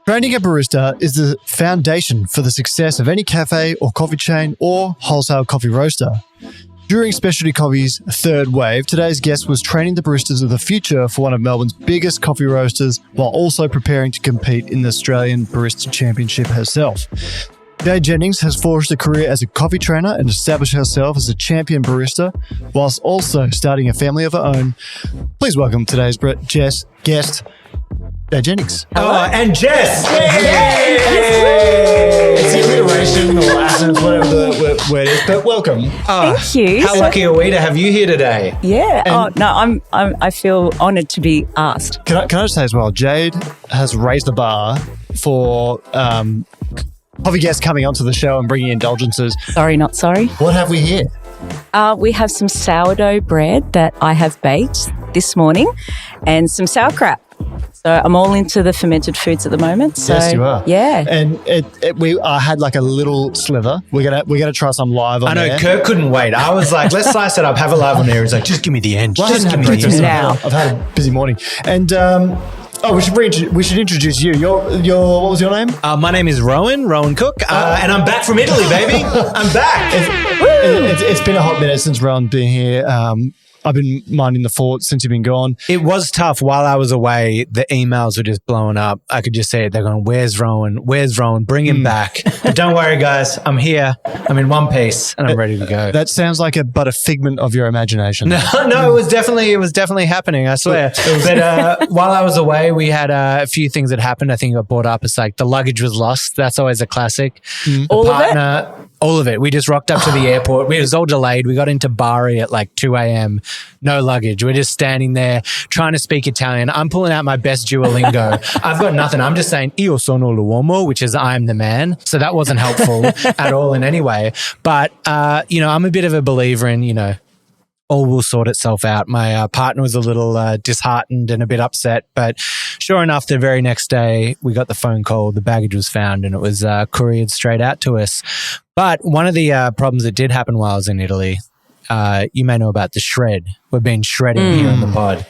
Training a barista is the foundation for the success of any cafe or coffee chain or wholesale coffee roaster. During Specialty Coffee's third wave, today's guest was training the baristas of the future for one of Melbourne's biggest coffee roasters while also preparing to compete in the Australian Barista Championship herself. Jade Jennings has forged a career as a coffee trainer and established herself as a champion barista, whilst also starting a family of her own. Please welcome today's guest, Jade Jennings. Oh, and Jess! Yay! It's the alliteration or accent, whatever the word is, but welcome. Thank you. How lucky are we to have you here today? Yeah. I feel honoured to be asked. Can I just say as well, Jade has raised the bar for coffee guests coming onto the show and bringing indulgences. Sorry, not sorry. What have we here? We have some sourdough bread that I have baked this morning and some sauerkraut. So I'm all into the fermented foods at the moment. So, yes, you are. Yeah. And we had like a little sliver. We're gonna try some live on I know, air. Kirk couldn't wait. I was like, let's slice it up, have it live on air. He's like, just give me the end. Well, Just give me the breakfast end. now. I've had a busy morning. And we should introduce you. Your what was your name? My name is Rohan Cook, and I'm back from Italy, baby. I'm back. It's been a hot minute since Rohan's been here. I've been minding the fort since you've been gone. It was tough while I was away. The emails were just blowing up. I could just see it. They're going, where's Rohan? Where's Rohan? Bring him back. But don't worry, guys. I'm here. I'm in one piece and I'm ready to go. That sounds like a figment of your imagination. No, it was definitely happening, I swear. But while I was away, we had a few things that happened. I think got brought up. It's like the luggage was lost. That's always a classic. All of it? All of it. We just rocked up to the airport. We was all delayed. We got into Bari at like 2 a.m. No luggage. We're just standing there trying to speak Italian. I'm pulling out my best Duolingo. I've got nothing. I'm just saying io sono l'uomo, which is I'm the man. So that wasn't helpful at all in any way. But, I'm a bit of a believer in, all will sort itself out. My partner was a little disheartened and a bit upset, but sure enough, the very next day we got the phone call, the baggage was found and it was couriered straight out to us. But one of the problems that did happen while I was in Italy, you may know about the shred. We've been shredding here on the pod.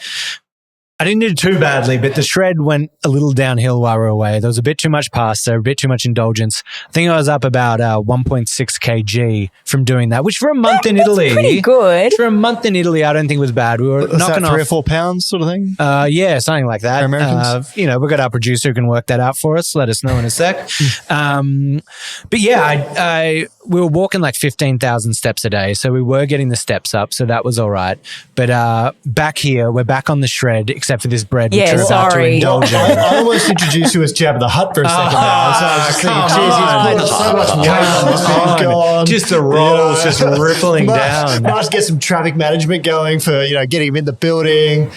I didn't do it too badly, but the shred went a little downhill while we were away. There was a bit too much pasta, a bit too much indulgence. I think I was up about 1.6 kg from doing that, which for a month in Italy. Pretty good. For a month in Italy, I don't think it was bad. We were knocking off 3 or 4 pounds sort of thing? Yeah, something like that. For Americans? We've got our producer who can work that out for us. Let us know in a sec. But yeah, we were walking like 15,000 steps a day. So we were getting the steps up. So that was all right. But back here, we're back on the shred, except for this bread, which we're about to indulge in. I almost introduced you as Jabba the Hutt for a second now. So I was just thinking, geez, he's put so much weight on this thing. Go on. Just the rolls just rippling down. Might get some traffic management going for, getting him in the building.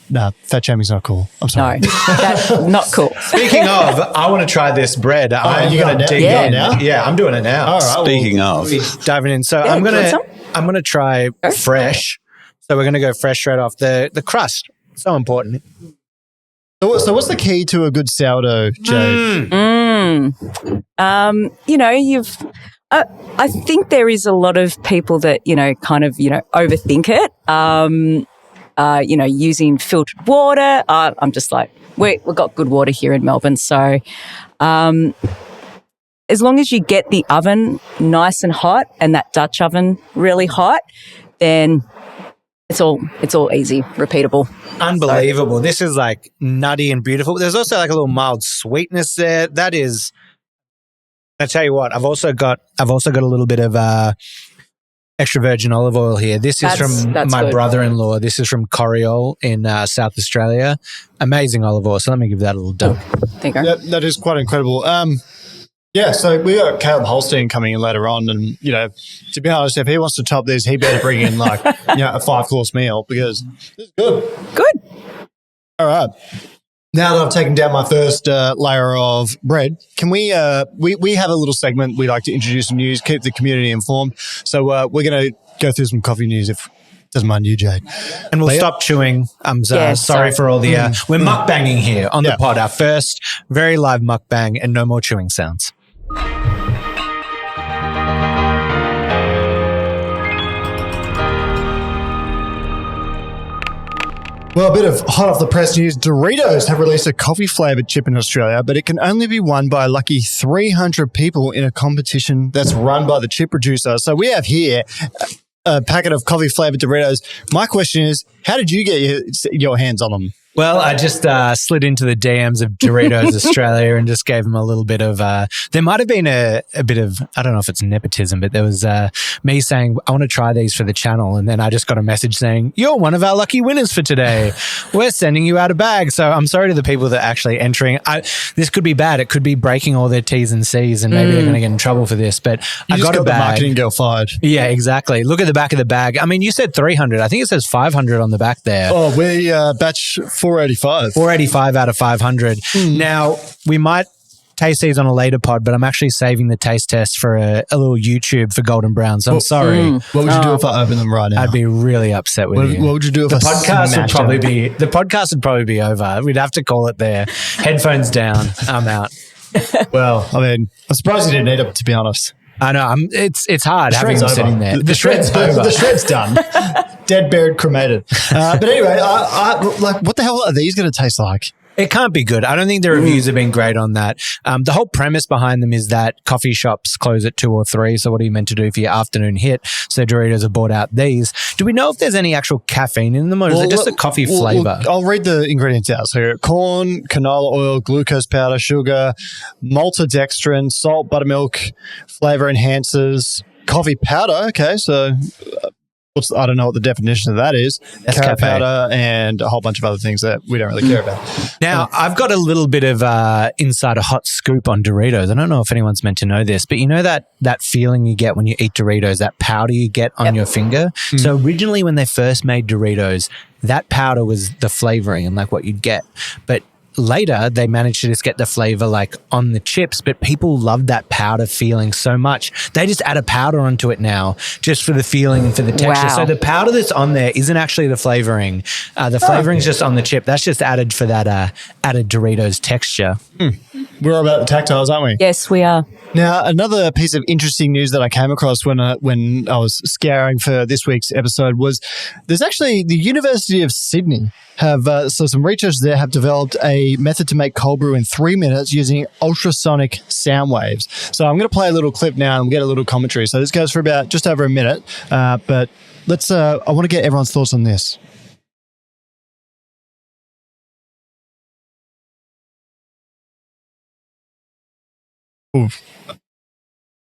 No, fat shaming's not cool. I'm sorry. No, that's not cool. Speaking of, I want to try this bread. You're going to dig in now? Yeah, I'm doing it now. All right. Speaking of, diving in. So I'm gonna try fresh. So we're gonna go fresh straight off the crust. So important. So what's the key to a good sourdough, Jade? I think there is a lot of people that, overthink it. Using filtered water. I'm just like, we've got good water here in Melbourne. So as long as you get the oven nice and hot and that Dutch oven really hot, then it's all easy, repeatable. Unbelievable. This is like nutty and beautiful. There's also like a little mild sweetness there. That is, I tell you what, I've also got a little bit of extra virgin olive oil here. This is from my good. brother-in-law. This is from Coriol in South Australia. Amazing olive oil. So let me give that a little dunk. There you go. That is quite incredible. So we got Caleb Holstein coming in later on, and to be honest, if he wants to top this, he better bring in like a 5-course meal because this is good. Good. All right. Now that I've taken down my first layer of bread, can we have a little segment we like to introduce some news, keep the community informed. So we're going to go through some coffee news if doesn't mind you, Jade. And we'll stop chewing. I'm sorry for all the... we're mukbanging here on the pod. Our first very live mukbang and no more chewing sounds. Well, a bit of hot off the press news. Doritos have released a coffee-flavoured chip in Australia, but it can only be won by a lucky 300 people in a competition that's run by the chip producer. So we have here a packet of coffee-flavoured Doritos. My question is, how did you get your hands on them? Well, I just slid into the DMs of Doritos Australia and just gave them a little bit of, there might have been a bit of, I don't know if it's nepotism, but there was me saying, I want to try these for the channel. And then I just got a message saying, you're one of our lucky winners for today. We're sending you out a bag. So I'm sorry to the people that are actually entering. This could be bad. It could be breaking all their T's and C's and maybe they're going to get in trouble for this. But I got a bag. The marketing girl fired. Yeah, exactly. Look at the back of the bag. I mean, you said 300. I think it says 500 on the back there. Oh, we batch 485. 485 out of 500. Now, we might taste these on a later pod, but I'm actually saving the taste test for a little YouTube for Golden Brown. So I'm sorry. What would you do if I open them right now? I'd be really upset with you. What would you do if the podcast would probably be over. We'd have to call it there. Headphones down. I'm out. Well, I mean, I'm surprised you didn't eat them, to be honest. I know. It's hard having them sitting there. The shred's over. The shred's done. Dead, buried, cremated. But anyway, I like, what the hell are these going to taste like? It can't be good. I don't think the reviews have been great on that. The whole premise behind them is that coffee shops close at 2 or 3. So what are you meant to do for your afternoon hit? So Doritos have bought out these. Do we know if there's any actual caffeine in them or is it just a coffee flavor? I'll read the ingredients out. So corn, canola oil, glucose powder, sugar, maltodextrin, salt, buttermilk, flavor enhancers, coffee powder. Okay, so I don't know what the definition of that is. Carrot powder and a whole bunch of other things that we don't really care about. Now, I've got a little bit of insider hot scoop on Doritos. I don't know if anyone's meant to know this, but you know that feeling you get when you eat Doritos, that powder you get on your finger? So originally when they first made Doritos, that powder was the flavoring and like what you'd get. But later, they managed to just get the flavor like on the chips, but people love that powder feeling so much. They just add a powder onto it now just for the feeling and for the texture. Wow. So the powder that's on there isn't actually the flavoring. The flavoring's just on the chip. That's just added for that added Doritos texture. We're all about the tactiles, aren't we? Yes, we are. Now, another piece of interesting news that I came across when I was scouring for this week's episode was there's actually the University of Sydney have so some researchers there have developed a method to make cold brew in 3 minutes using ultrasonic sound waves. So I'm going to play a little clip now and get a little commentary. So this goes for about just over a minute, but let's. I want to get everyone's thoughts on this. Ooh.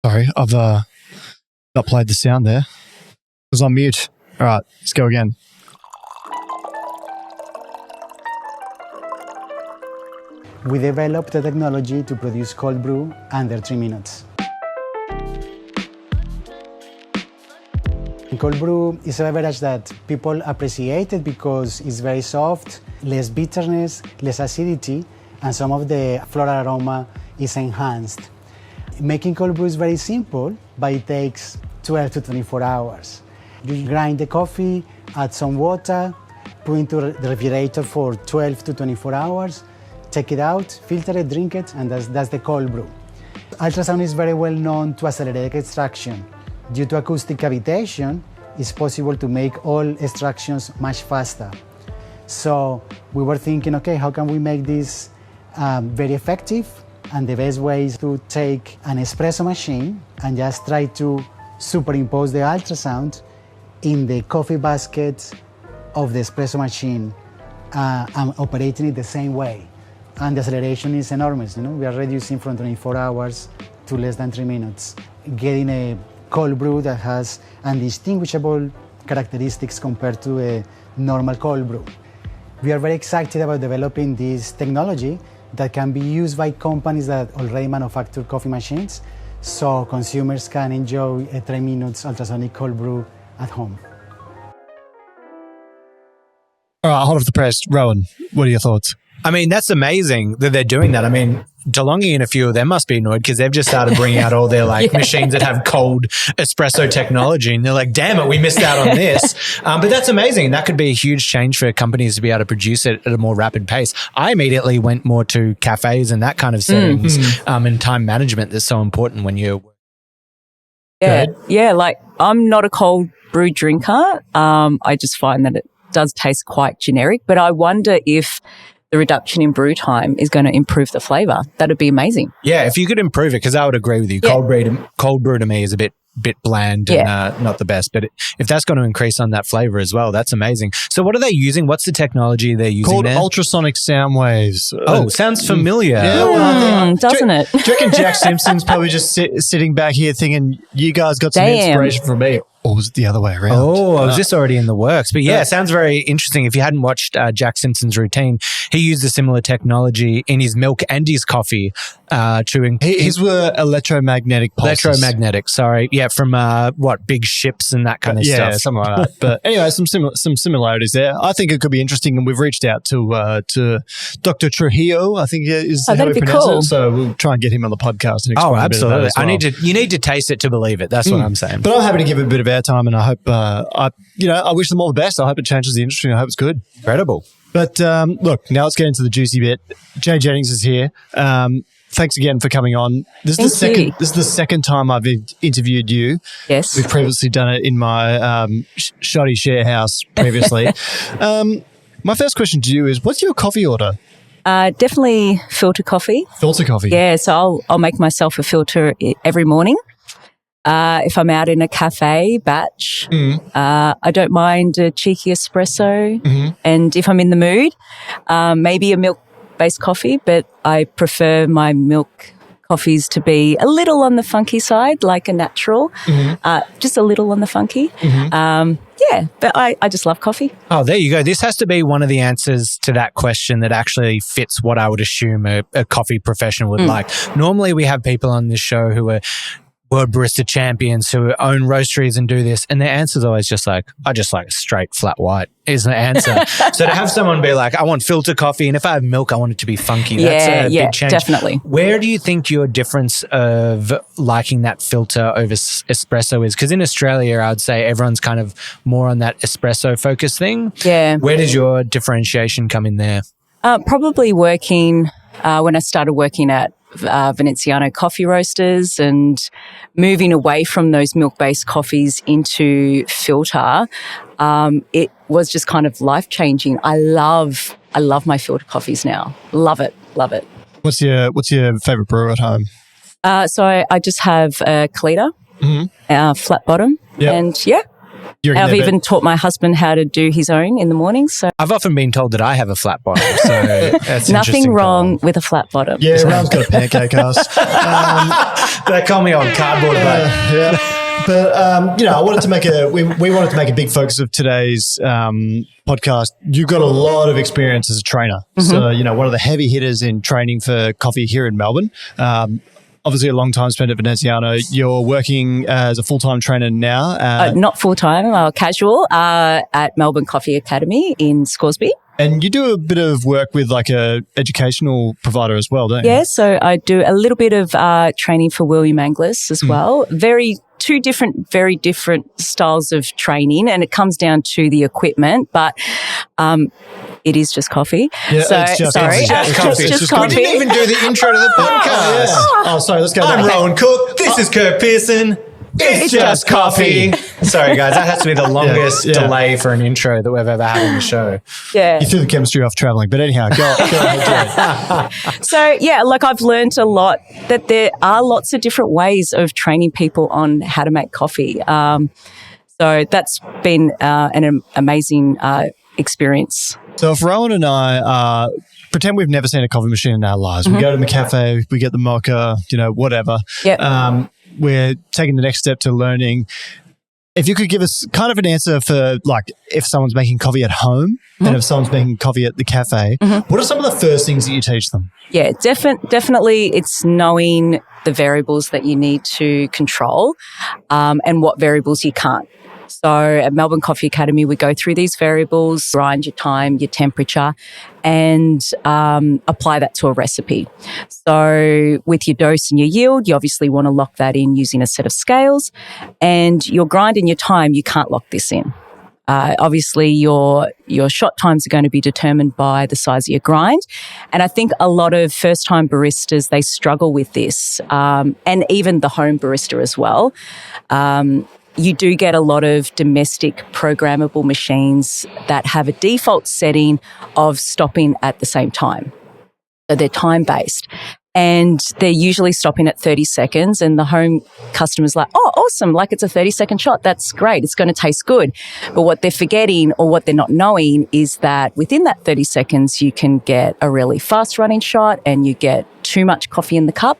Sorry, I've not played the sound there. It was on mute. All right, let's go again. We developed the technology to produce cold brew under 3 minutes. Cold brew is a beverage that people appreciate it because it's very soft, less bitterness, less acidity, and some of the floral aroma is enhanced. Making cold brew is very simple, but it takes 12 to 24 hours. You grind the coffee, add some water, put into the refrigerator for 12 to 24 hours, take it out, filter it, drink it, and that's the cold brew. Ultrasound is very well known to accelerate extraction. Due to acoustic cavitation, it's possible to make all extractions much faster. So we were thinking, okay, how can we make this very effective? And the best way is to take an espresso machine and just try to superimpose the ultrasound in the coffee basket of the espresso machine and operating it the same way. And the acceleration is enormous. We are reducing from 24 hours to less than 3 minutes, getting a cold brew that has undistinguishable characteristics compared to a normal cold brew. We are very excited about developing this technology that can be used by companies that already manufacture coffee machines, so consumers can enjoy a 3 minutes ultrasonic cold brew at home. All right, hold off the press. Rohan, what are your thoughts? I mean, that's amazing that they're doing that. I mean, DeLonghi and a few of them must be annoyed because they've just started bringing out all their machines that have cold espresso technology. And they're like, damn it, we missed out on this. But that's amazing. That could be a huge change for companies to be able to produce it at a more rapid pace. I immediately went more to cafes and that kind of settings and time management that's so important when you're... Yeah, like I'm not a cold brew drinker. I just find that does taste quite generic, but I wonder if the reduction in brew time is going to improve the flavour. That'd be amazing. Yeah, if you could improve it, because I would agree with you. Yeah. Cold brew to me is a bit bland and not the best. But if that's going to increase on that flavour as well, that's amazing. So what are they using? What's the technology they're using Called there? ultrasonic sound waves. Oh, sounds familiar. Yeah, well, Doesn't it? Do you reckon Jack Simpson's probably just sitting back here thinking, you guys got some inspiration from me? Or was it the other way around? Oh, was this already in the works? But yeah, it sounds very interesting. If you hadn't watched Jack Simpson's routine, he used a similar technology in his milk and his coffee His were electromagnetic pulses. Electromagnetic, sorry. Yeah, from big ships and that kind of stuff. Yeah, something like that. But anyway, some similarities there. I think it could be interesting, and we've reached out to Dr. Trujillo, I think is how we pronounce it. So we'll try and get him on the podcast and explain absolutely. a bit about it as well. You need to taste it to believe it. That's what I'm saying. But I'm happy to give it a bit of airtime, and I hope I wish them all the best. I hope it changes the industry, and I hope it's good. Incredible. But look, now let's get into the juicy bit. Jade Jennings is here. Thanks again for coming on. This is the second time I've interviewed you. Yes. We've previously done it in my shoddy share house previously. My first question to you is, what's your coffee order? Definitely filter coffee. Filter coffee? Yeah, so I'll make myself a filter every morning. If I'm out in a cafe batch, I don't mind a cheeky espresso. Mm-hmm. And if I'm in the mood, maybe a milk-based coffee, but I prefer my milk coffees to be a little on the funky side, like a natural, just a little on the funky. Mm-hmm. But I just love coffee. Oh, there you go. This has to be one of the answers to that question that actually fits what I would assume a coffee professional would like. Normally we have people on this show who are World Barista Champions who own roasteries and do this, and their answer is always just like, I just like straight flat white is the answer. So to have someone be like, I want filter coffee, and if I have milk, I want it to be funky. That's a big change. Definitely. Where do you think your difference of liking that filter over espresso is? Because in Australia, I'd say everyone's kind of more on that espresso focus thing. Yeah. Where does your differentiation come in there? Probably working when I started working at Veneziano coffee roasters and moving away from those milk-based coffees into filter, it was just kind of life-changing. I love my filter coffees now. Love it. What's your favourite brew at home? So I just have a Kalita, flat bottom, and I've even taught my husband how to do his own in the morning. So I've often been told that I have a flat bottom. So that's nothing wrong with a flat bottom. Yeah, Rohan's got a pancake house. They call me on cardboard, but But I wanted to make we wanted to make a big focus of today's podcast. You've got a lot of experience as a trainer, so one of the heavy hitters in training for coffee here in Melbourne. Obviously, a long time spent at Veneziano. You're working as a full-time trainer now. Not full-time, casual at Melbourne Coffee Academy in Scoresby. And you do a bit of work with like a educational provider as well, don't you? Yeah, so I do a little bit of training for William Anglis as well. Two very different styles of training, and it comes down to the equipment, but it is just coffee. Yeah, so, it's just sorry, coffee. Just coffee. We didn't even do the intro to the podcast. Oh, sorry, let's go back. I'm Rohan Cook. This is Kurt Pearson. It's just coffee. Sorry, guys. That has to be the longest delay for an intro that we've ever had on the show. Yeah. You threw the chemistry off traveling, but anyhow, go ahead. So, I've learned a lot that there are lots of different ways of training people on how to make coffee. So that's been an amazing experience. So if Rohan and I pretend we've never seen a coffee machine in our lives, we go to the cafe, we get the mocha, whatever. Yep. We're taking the next step to learning. If you could give us kind of an answer for like if someone's making coffee at home and if someone's making coffee at the cafe, what are some of the first things that you teach them? Yeah, definitely it's knowing the variables that you need to control and what variables you can't. So at Melbourne Coffee Academy, we go through these variables, grind your time, your temperature, and apply that to a recipe. So with your dose and your yield, you obviously want to lock that in using a set of scales. And your grind and your time, you can't lock this in. Obviously, your shot times are going to be determined by the size of your grind. And I think a lot of first-time baristas, they struggle with this, and even the home barista as well. you do get a lot of domestic programmable machines that have a default setting of stopping at the same time. So they're time-based. And they're usually stopping at 30 seconds and the home customer's like, oh, awesome, like it's a 30-second shot. That's great. It's going to taste good. But what they're forgetting or what they're not knowing is that within that 30 seconds, you can get a really fast running shot and you get too much coffee in the cup,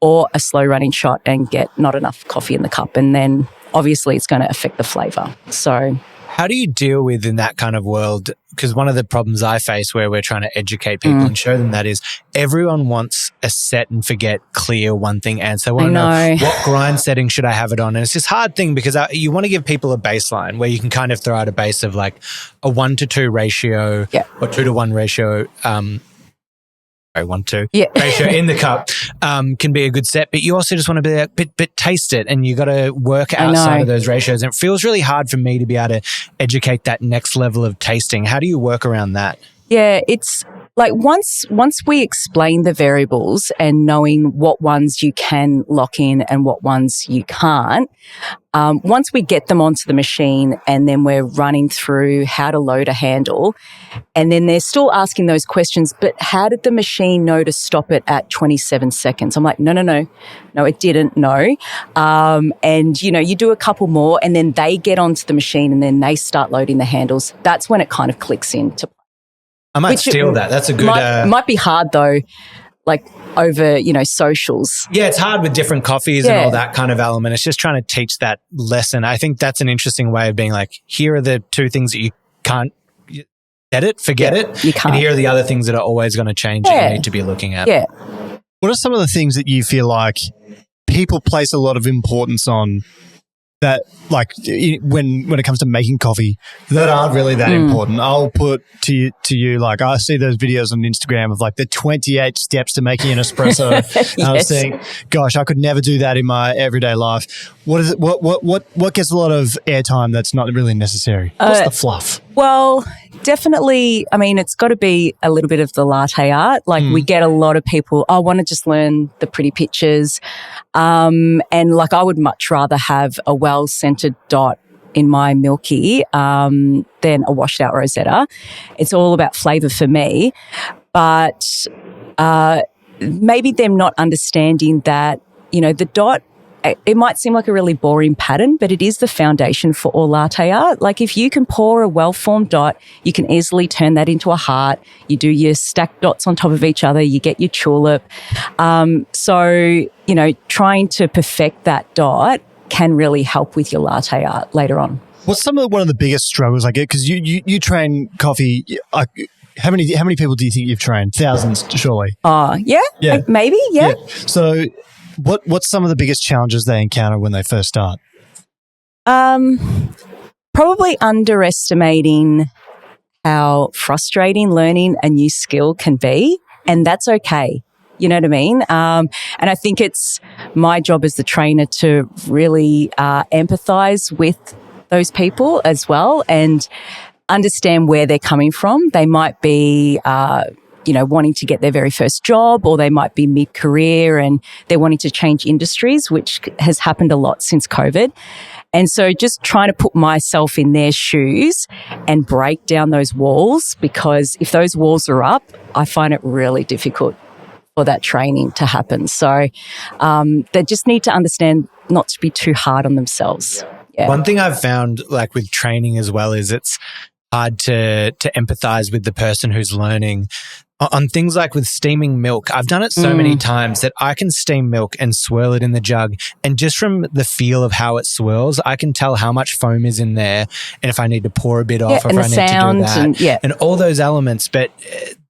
or a slow running shot and get not enough coffee in the cup. And then obviously it's going to affect the flavour. So how do you deal with in that kind of world? Because one of the problems I face where we're trying to educate people and show them that is everyone wants a set and forget clear one thing answer. They want to know what grind setting should I have it on? And it's this hard thing because you want to give people a baseline where you can kind of throw out a base of like a 1-to-2 ratio or 2-to-1 ratio. 1-to ratio in the cup can be a good set, but you also just want to be like, but taste it, and you got to work outside of those ratios. And it feels really hard for me to be able to educate that next level of tasting. How do you work around that? Yeah, it's like once we explain the variables and knowing what ones you can lock in and what ones you can't, once we get them onto the machine and then we're running through how to load a handle, and then they're still asking those questions, but how did the machine know to stop it at 27 seconds? I'm like, no, it didn't know. And, you do a couple more and then they get onto the machine and then they start loading the handles. That's when it kind of clicks into. I might steal that. That's a good... might be hard though, like over, socials. Yeah, it's hard with different coffees and all that kind of element. It's just trying to teach that lesson. I think that's an interesting way of being like, here are the two things that you can't get it, forget it. You can't. And here are the other things that are always going to change that you need to be looking at. Yeah. What are some of the things that you feel like people place a lot of importance on that, like, when it comes to making coffee, that aren't really that important? I'll put to you, like, I see those videos on Instagram of like the 28 steps to making an espresso. And I was saying, gosh, I could never do that in my everyday life. What is it? What gets a lot of airtime that's not really necessary? What's the fluff? Well, definitely, I mean, it's got to be a little bit of the latte art. Like we get a lot of people, I want to just learn the pretty pictures. And like I would much rather have a well-centered dot in my milky than a washed out rosetta. It's all about flavour for me. But maybe them not understanding that, the dot, it might seem like a really boring pattern, but it is the foundation for all latte art. Like if you can pour a well-formed dot, you can easily turn that into a heart. You do your stacked dots on top of each other, you get your tulip. So, trying to perfect that dot can really help with your latte art later on. What's one of the biggest struggles I get? Because you train coffee. How many people do you think you've trained? Thousands, surely. Yeah. Maybe. Yeah. So what's some of the biggest challenges they encounter when they first start? Probably underestimating how frustrating learning a new skill can be, and that's okay. You know what I mean? And I think it's my job as the trainer to really empathize with those people as well and understand where they're coming from. They might be wanting to get their very first job, or they might be mid-career and they're wanting to change industries, which has happened a lot since COVID. And so just trying to put myself in their shoes and break down those walls, because if those walls are up, I find it really difficult for that training to happen. So they just need to understand not to be too hard on themselves. Yeah. One thing I've found, like with training as well, is it's hard to empathize with the person who's learning. On things like with steaming milk, I've done it so many times that I can steam milk and swirl it in the jug. And just from the feel of how it swirls, I can tell how much foam is in there and if I need to pour a bit off, or if I need to do that. And all those elements. But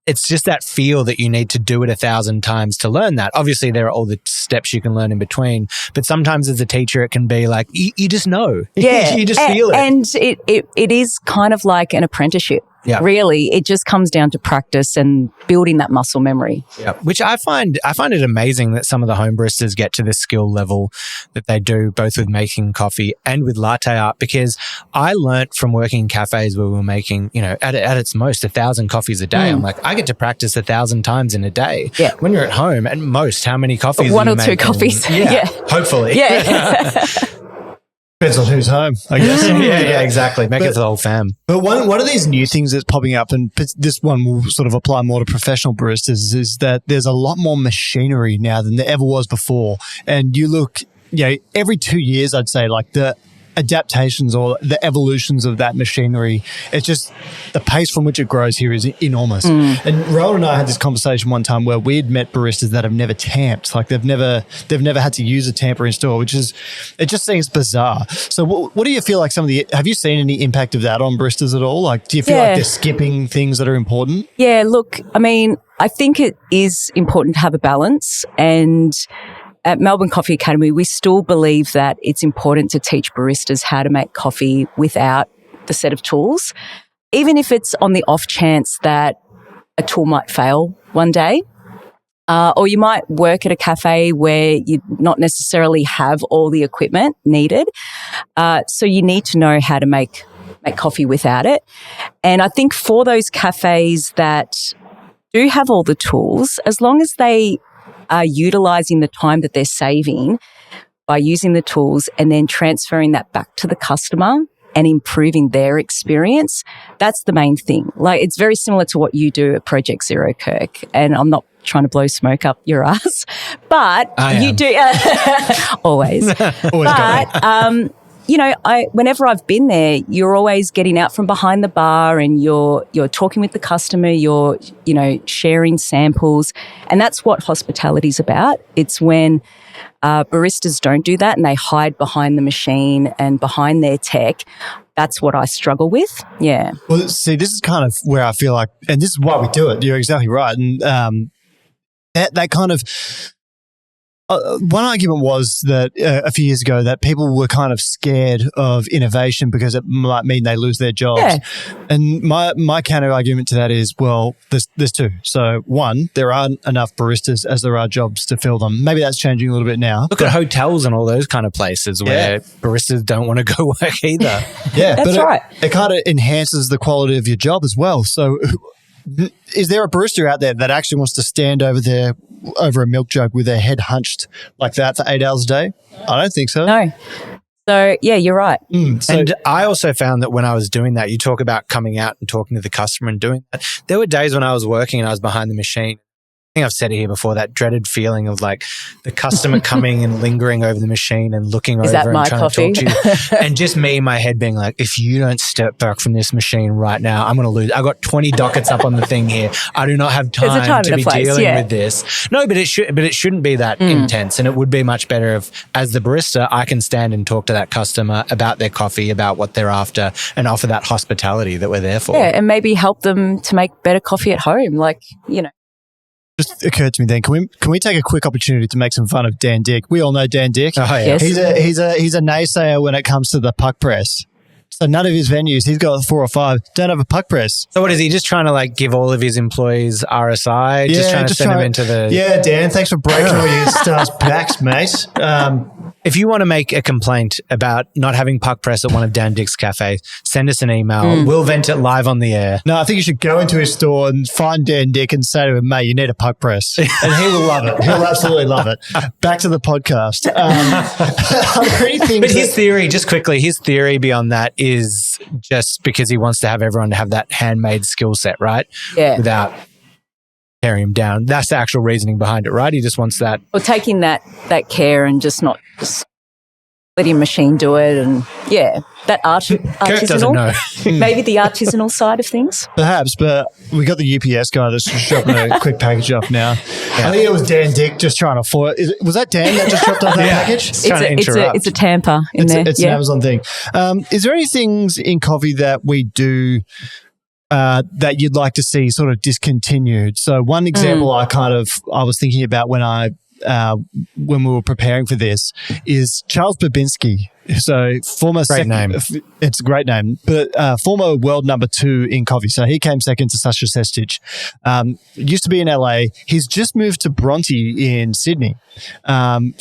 it's just that feel that you need to do it 1,000 times to learn that. Obviously, there are all the steps you can learn in between. But sometimes as a teacher, it can be like, you just know. Yeah. You just feel it. And it is kind of like an apprenticeship. Yeah. Really, it just comes down to practice and building that muscle memory. Yeah. Which I find it amazing that some of the home baristas get to the skill level that they do, both with making coffee and with latte art, because I learnt from working in cafes where we were making, at its most 1,000 coffees a day. I'm like, I get to practice 1,000 times in a day. Yeah. When you're at home, at most, how many coffees? One or two coffees. Yeah. Hopefully. Yeah. Depends on who's home, I guess. yeah, exactly. Make it for the whole fam. But one of these new things that's popping up, and this one will sort of apply more to professional baristas, is that there's a lot more machinery now than there ever was before. And you look, every 2 years, I'd say, like the adaptations or the evolutions of that machinery, it's just the pace from which it grows here is enormous. And Rohan and I had this conversation one time where we'd met baristas that have never tamped, like they've never had to use a tamper in store, it just seems bizarre. So what do you feel like have you seen any impact of that on baristas at all? Like, do you feel like they're skipping things that are important? Yeah, look, I mean, I think it is important to have a balance, and at Melbourne Coffee Academy, we still believe that it's important to teach baristas how to make coffee without the set of tools, even if it's on the off chance that a tool might fail one day. Or you might work at a cafe where you not necessarily have all the equipment needed. So you need to know how to make coffee without it. And I think for those cafes that do have all the tools, as long as they are utilising the time that they're saving by using the tools and then transferring that back to the customer and improving their experience, that's the main thing. Like, it's very similar to what you do at Project Zero, Kirk. And I'm not trying to blow smoke up your ass, but you do always. But whenever I've been there, you're always getting out from behind the bar and you're talking with the customer, you're sharing samples, and that's what hospitality's about. It's when baristas don't do that and they hide behind the machine and behind their tech. That's what I struggle with. Yeah. Well, see, this is kind of where I feel like, and this is why we do it. You're exactly right, and that kind of. One argument was that a few years ago that people were kind of scared of innovation because it might mean they lose their jobs. Yeah. And my counter argument to that is, well, there's two. So one, there aren't enough baristas as there are jobs to fill them. Maybe that's changing a little bit now. Look at hotels and all those kind of places where baristas don't want to go work either. Yeah, that's right. It kind of enhances the quality of your job as well. So is there a barista out there that actually wants to stand over a milk jug with their head hunched like that for 8 hours a day? I don't think so. No. So, yeah, you're right. And I also found that when I was doing that, you talk about coming out and talking to the customer and doing that. There were days when I was working and I was behind the machine. I think I've said it here before, that dreaded feeling of like the customer coming and lingering over the machine and looking over and trying to talk to you. And just me in my head being like, if you don't step back from this machine right now, I'm going to lose. I've got 20 dockets up on the thing here. I do not have time to be dealing with this. No, but it shouldn't be that intense. And it would be much better if, as the barista, I can stand and talk to that customer about their coffee, about what they're after, and offer that hospitality that we're there for. Yeah, and maybe help them to make better coffee at home. Like, Just occurred to me then, can we take a quick opportunity to make some fun of Dan Dick? We all know Dan Dick. Oh, yeah. Yes. He's a naysayer when it comes to the puck press. So none of his venues, he's got 4 or 5, don't have a puck press. So what is he just trying to like give all of his employees RSI? Just trying to send them into the... Yeah, Dan, thanks for breaking all your staff's backs, mate. If you want to make a complaint about not having puck press at one of Dan Dick's cafes, send us an email. We'll vent it live on the air. No, I think you should go into his store and find Dan Dick and say to him, mate, you need a puck press. And he will love it. He'll absolutely love it. Back to the podcast. But his theory, just quickly, his theory beyond that is just because he wants to have everyone to have that handmade skill set, right? Yeah. Without tearing him down. That's the actual reasoning behind it, right? He just wants that. Or taking that care and just not just letting a machine do it, and that artisanal. Kirk doesn't know. Maybe the artisanal side of things. Perhaps, but we got the UPS guy that's just dropping a quick package off now. Yeah. I think it was Dan Dick just trying to foil. Was that Dan that just dropped off that package? It's a tamper in there. It's an Amazon thing. Is there any things in coffee that we do that you'd like to see sort of discontinued? So one example I was thinking about when we were preparing for this is Charles Babinski. So former name. It's a great name, but former world number 2 in coffee. So he came second to Sasha Sestic. Used to be in LA. He's just moved to Bronte in Sydney. And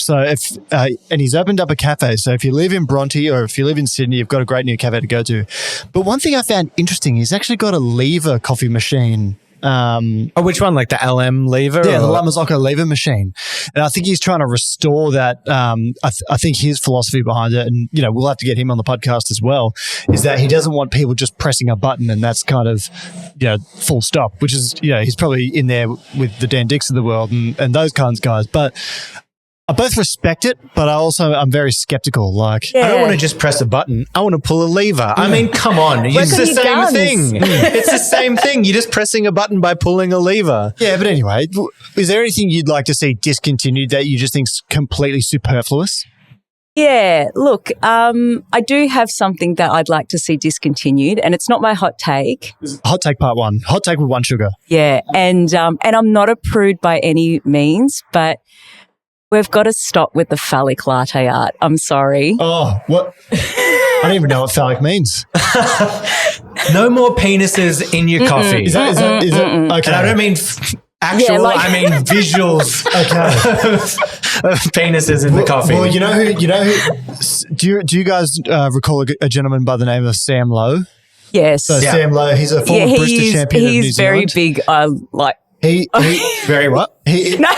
he's opened up a cafe. So if you live in Bronte or if you live in Sydney, you've got a great new cafe to go to. But one thing I found interesting, he's actually got a lever coffee machine Which one? Like the LM lever? Yeah, the or- La Marzocco lever machine. And I think he's trying to restore that. I think his philosophy behind it, and, you know, we'll have to get him on the podcast as well, is that he doesn't want people just pressing a button and that's kind of, you know, full stop, which is, you know, he's probably in there with the Dan Dicks of the world and those kinds of guys. But I both respect it, but I'm very skeptical. Like, I don't want to just press a button. I want to pull a lever. I mean, come on. It's on the your same guns. thing. It's the same thing. You're just pressing a button by pulling a lever. yeah, but anyway, is there anything you'd like to see discontinued that you just think's completely superfluous? Yeah, look, I do have something that I'd like to see discontinued, and it's not my hot take. Hot take part one. Hot take with one sugar. Yeah, and I'm not a prude by any means, but we've got to stop with the phallic latte art. I'm sorry. Oh, what? I don't even know what phallic means. No more penises in your coffee. Is that okay? And I don't mean actual, Yeah, like- I mean visuals of penises in the coffee. Well, you know who? Do you guys recall a gentleman by the name of Sam Lowe? Yes. So Sam Lowe, he's a former barista champion of New he's very Zealand. big. He Very what? No.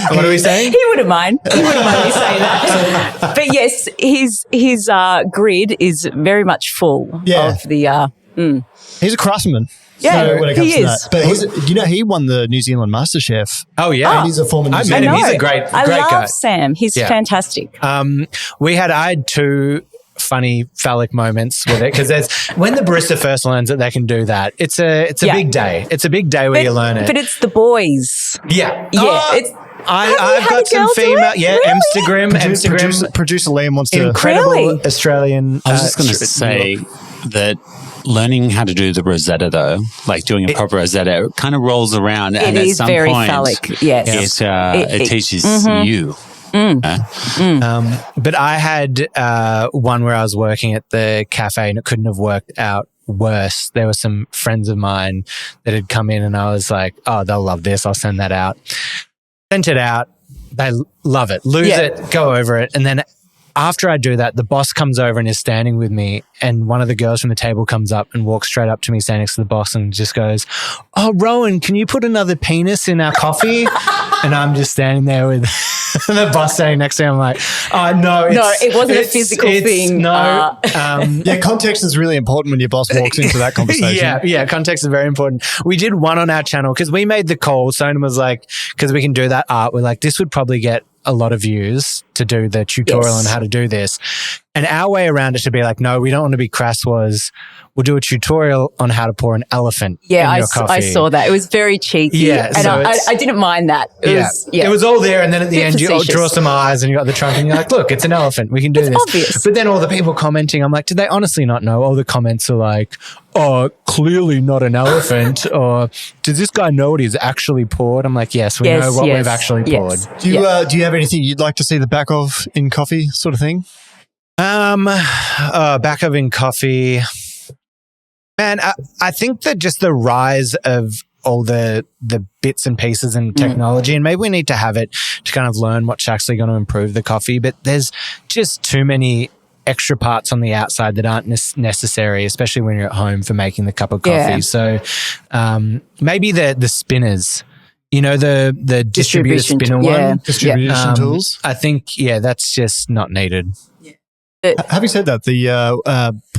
What are we saying? He wouldn't mind. He wouldn't mind me saying that. But yes, his grid is very much full Yeah. of the. he's a craftsman. Yeah, so when it comes he to is. that. But he won the New Zealand MasterChef. Oh, yeah. And he's a former New I met Zealand. him. I He's a know. great I love guy. Sam. He's Yeah. fantastic. I had two funny phallic moments with it because there's when the barista first learns that they can do that. It's a Yeah. big day. It's a big day where you learn it. But it's the boys. Yeah. Yeah, Oh, it's- I've had got a some girl do female. it? Yeah, Really? Instagram. Producer Liam wants to. Incredible Really? Australian. I was just going to say that learning how to do the Rosetta, though, like doing a proper Rosetta, it kind of rolls around. It and at is some very point, phallic. Yes. it teaches you. But I had one where I was working at the cafe and it couldn't have worked out worse. There were some friends of mine that had come in and I was like, oh, they'll love this. I'll send that out. Sent it out. They love it. Lose Yeah. it. Go over it. And then after I do that, the boss comes over and is standing with me and one of the girls from the table comes up and walks straight up to me, standing next to the boss and just goes, oh, Rohan, can you put another penis in our coffee? And I'm just standing there with the boss standing next to me. I'm like, oh, no. It wasn't a physical thing. No. Yeah, context is really important when your boss walks into that conversation. Yeah, context is very important. We did one on our channel because we made the call. Sonan was like, because we can do that art, we're like, this would probably get a lot of views to do the tutorial on how to do this. And our way around it to be like, no, we don't want to be crass was we'll do a tutorial on how to pour an elephant in your coffee. I saw that. It was very cheeky. Yeah, and so I didn't mind that. It was all there. And then at the Bit end, you facetious. draw some eyes and you got the trunk and you're like, look, it's an elephant. We can do It's this. obvious. But then all the people commenting, I'm like, did they honestly not know? All the comments are like, oh, clearly not an elephant. Or does this guy know what he's actually poured? I'm like, yes, we know what we've actually poured. Yes. Do you have anything you'd like to see the back of in coffee, sort of thing? Back of in coffee. Man, I think that just the rise of all the bits and pieces and technology, and maybe we need to have it to kind of learn what's actually going to improve the coffee, but there's just too many extra parts on the outside that aren't necessary, especially when you're at home for making the cup of coffee. Yeah. So maybe the spinners, you know, the distributor Distribution, spinner yeah. one. Distribution tools. I think, that's just not needed. Having said that, the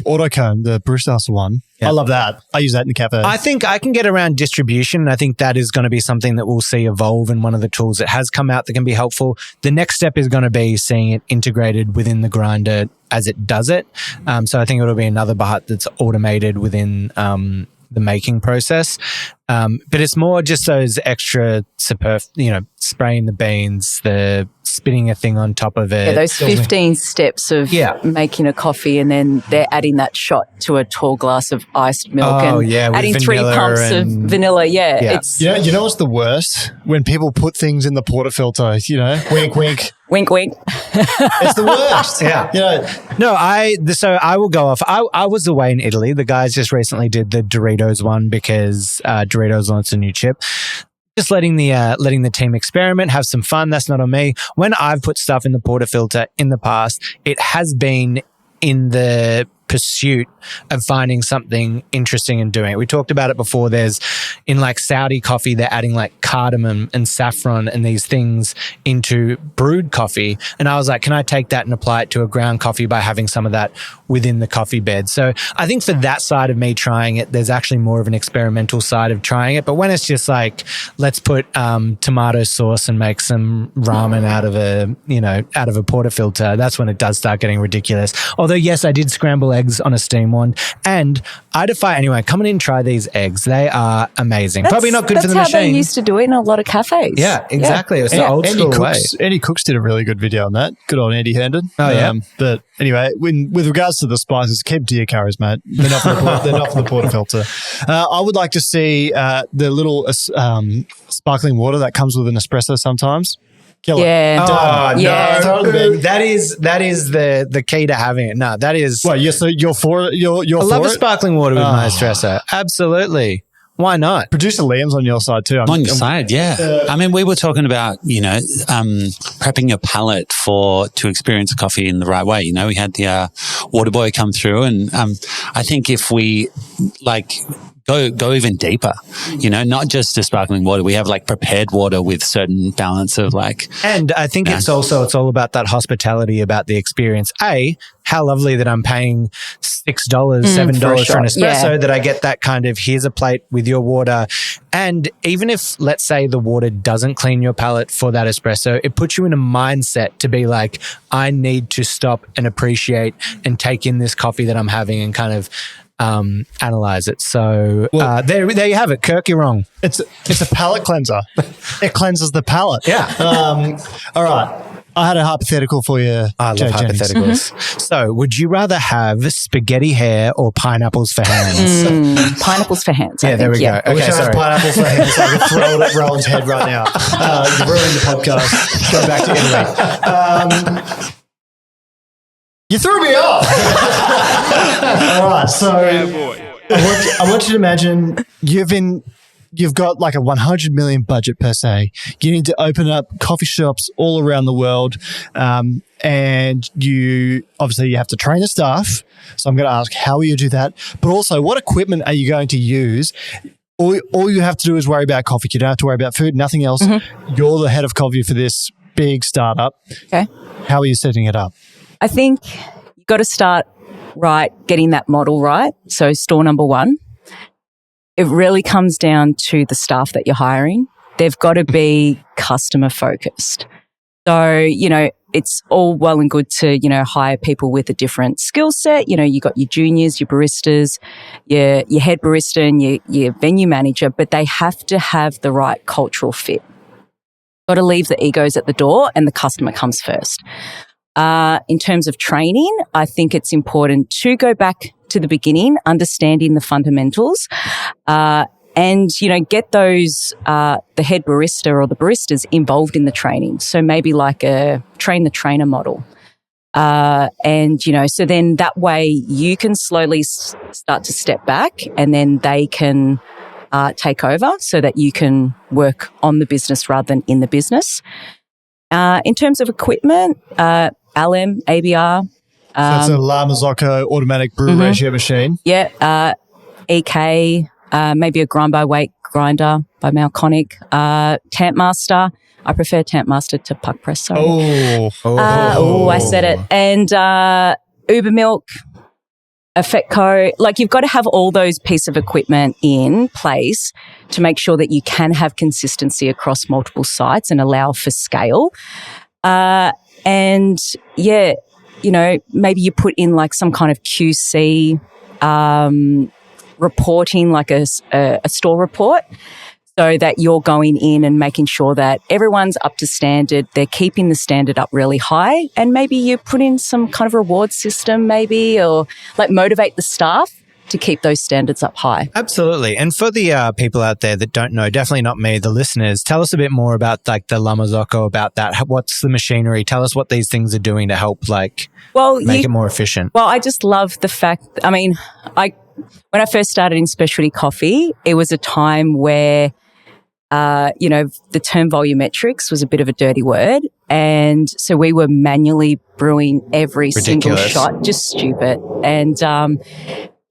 autocomb, the Barista Hustle one, I love that. I use that in the cafe. I think I can get around distribution. I think that is going to be something that we'll see evolve in one of the tools that has come out that can be helpful. The next step is going to be seeing it integrated within the grinder as it does it. So I think it'll be another part that's automated within the making process. But it's more just those extra spraying the beans, the spinning a thing on top of it. Yeah, those 15 steps of making a coffee, and then they're adding that shot to a tall glass of iced milk with adding 3 vanilla pumps of vanilla. It's you know what's the worst? When people put things in the portafilter, wink, wink. wink, wink. It's the worst. No, I will go off. I was away in Italy. The guys just recently did the Doritos one because Doritos launched a new chip. Just letting the team experiment, have some fun. That's not on me. When I've put stuff in the portafilter in the past, it has been in the pursuit of finding something interesting and doing it. We talked about it before. There's in like Saudi coffee, they're adding like cardamom and saffron and these things into brewed coffee. And I was like, can I take that and apply it to a ground coffee by having some of that within the coffee bed? So I think for that side of me trying it, there's actually more of an experimental side of trying it. But when it's just like, let's put tomato sauce and make some ramen out of a portafilter, that's when it does start getting ridiculous. Although, yes, I did scramble eggs on a steam wand, and I defy anyone, come in and try these eggs. They are amazing. Probably not good for the machine. That's how they used to do it in a lot of cafes. Yeah, exactly. It was the old school way. Andy Cooks did a really good video on that. Good old Andy Herndon. Oh, yeah. But anyway, with regards to the spices, keep to your curries, mate. They're not for the portafilter. I would like to see the little sparkling water that comes with an espresso sometimes. Kill it. Yeah. Oh, Yeah. no. That is the key to having it. No, that is. Well, yes, so you're for it? You're I love for a it? sparkling water with my espresso. Absolutely. Why not? Producer Liam's on your side too. On your side, yeah. I mean, we were talking about, prepping your palate to experience coffee in the right way. You know, we had the water boy come through, and I think if we go even deeper, not just the sparkling water. We have like prepared water with certain balance of like. And I think it's all about that hospitality, about the experience. How lovely that I'm paying $6, $7 for an espresso, that I get that kind of, here's a plate with your water. And even if, let's say, the water doesn't clean your palate for that espresso, it puts you in a mindset to be like, I need to stop and appreciate and take in this coffee that I'm having and kind of analyze it. So there you have it. Kirk, you're wrong. It's a palate cleanser. It cleanses the palate. Yeah. All right. I had a hypothetical for you. I love Jade Jennings. hypotheticals. So, would you rather have spaghetti hair or pineapples for hands? Pineapples for hands. Yeah, there we go. I wish Okay, I had sorry. pineapples for hands so I could throw it at Rowan's head right now. You've ruined the podcast. Go back to Italy. You threw me off. All right, so I want you to imagine you've got like a 100 million budget per se. You need to open up coffee shops all around the world, and you have to train the staff. So I'm going to ask, how will you do that? But also, what equipment are you going to use? All you have to do is worry about coffee. You don't have to worry about food, nothing else. You're the head of coffee for this big startup. Okay. How are you setting it up? I think you've got to start right, getting that model right. So store number one, it really comes down to the staff that you're hiring. They've got to be customer focused. So, it's all well and good to, hire people with a different skill set. You got your juniors, your baristas, your head barista and your venue manager, but they have to have the right cultural fit. Got to leave the egos at the door and the customer comes first. In terms of training, I think it's important to go back to the beginning, understanding the fundamentals, and, get those, the head barista or the baristas involved in the training. So maybe like a train the trainer model. And, so then that way you can slowly start to step back and then they can take over so that you can work on the business rather than in the business. In terms of equipment, LM, ABR. So it's a La Marzocco automatic brew ratio machine. Yeah. EK, maybe a grind by weight grinder by Malconic. Tampmaster. I prefer Tampmaster to puck press. Sorry. I said it. And Uber Milk, Effectco. Like you've got to have all those pieces of equipment in place to make sure that you can have consistency across multiple sites and allow for scale. And yeah, maybe you put in like some kind of QC reporting, like a store report, so that you're going in and making sure that everyone's up to standard. They're keeping the standard up really high. And maybe you put in some kind of reward system maybe, or like motivate the staff to keep those standards up high. Absolutely. And for the people out there that don't know, definitely not me, the listeners, tell us a bit more about like the La Marzocco, about that. What's the machinery? Tell us what these things are doing to help make it more efficient. Well, I just love the fact, when I first started in specialty coffee, it was a time where the term volumetrics was a bit of a dirty word. And so we were manually brewing every single shot, just stupid.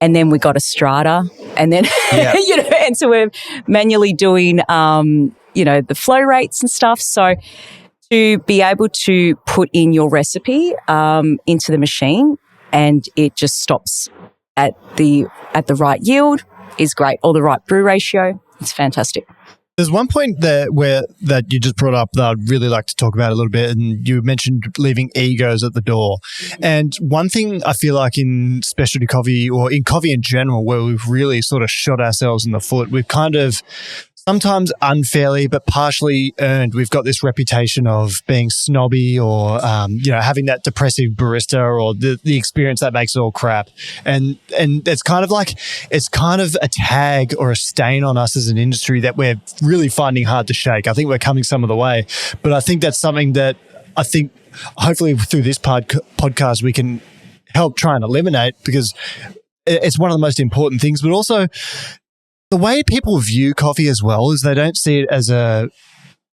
And then we got a strata, and then, and so we're manually doing, the flow rates and stuff. So to be able to put in your recipe into the machine and it just stops at the right yield is great, or the right brew ratio. It's fantastic. There's one point that you just brought up that I'd really like to talk about a little bit, and you mentioned leaving egos at the door. And one thing I feel like in specialty coffee, or in coffee in general, where we've really sort of shot ourselves in the foot, we've kind of sometimes unfairly, but partially earned, we've got this reputation of being snobby or, having that depressive barista, or the experience that makes it all crap. And it's kind of a tag or a stain on us as an industry that we're really finding hard to shake. I think we're coming some of the way, but I think that's something that I think hopefully through this podcast we can help try and eliminate, because it's one of the most important things, but also the way people view coffee as well is they don't see it as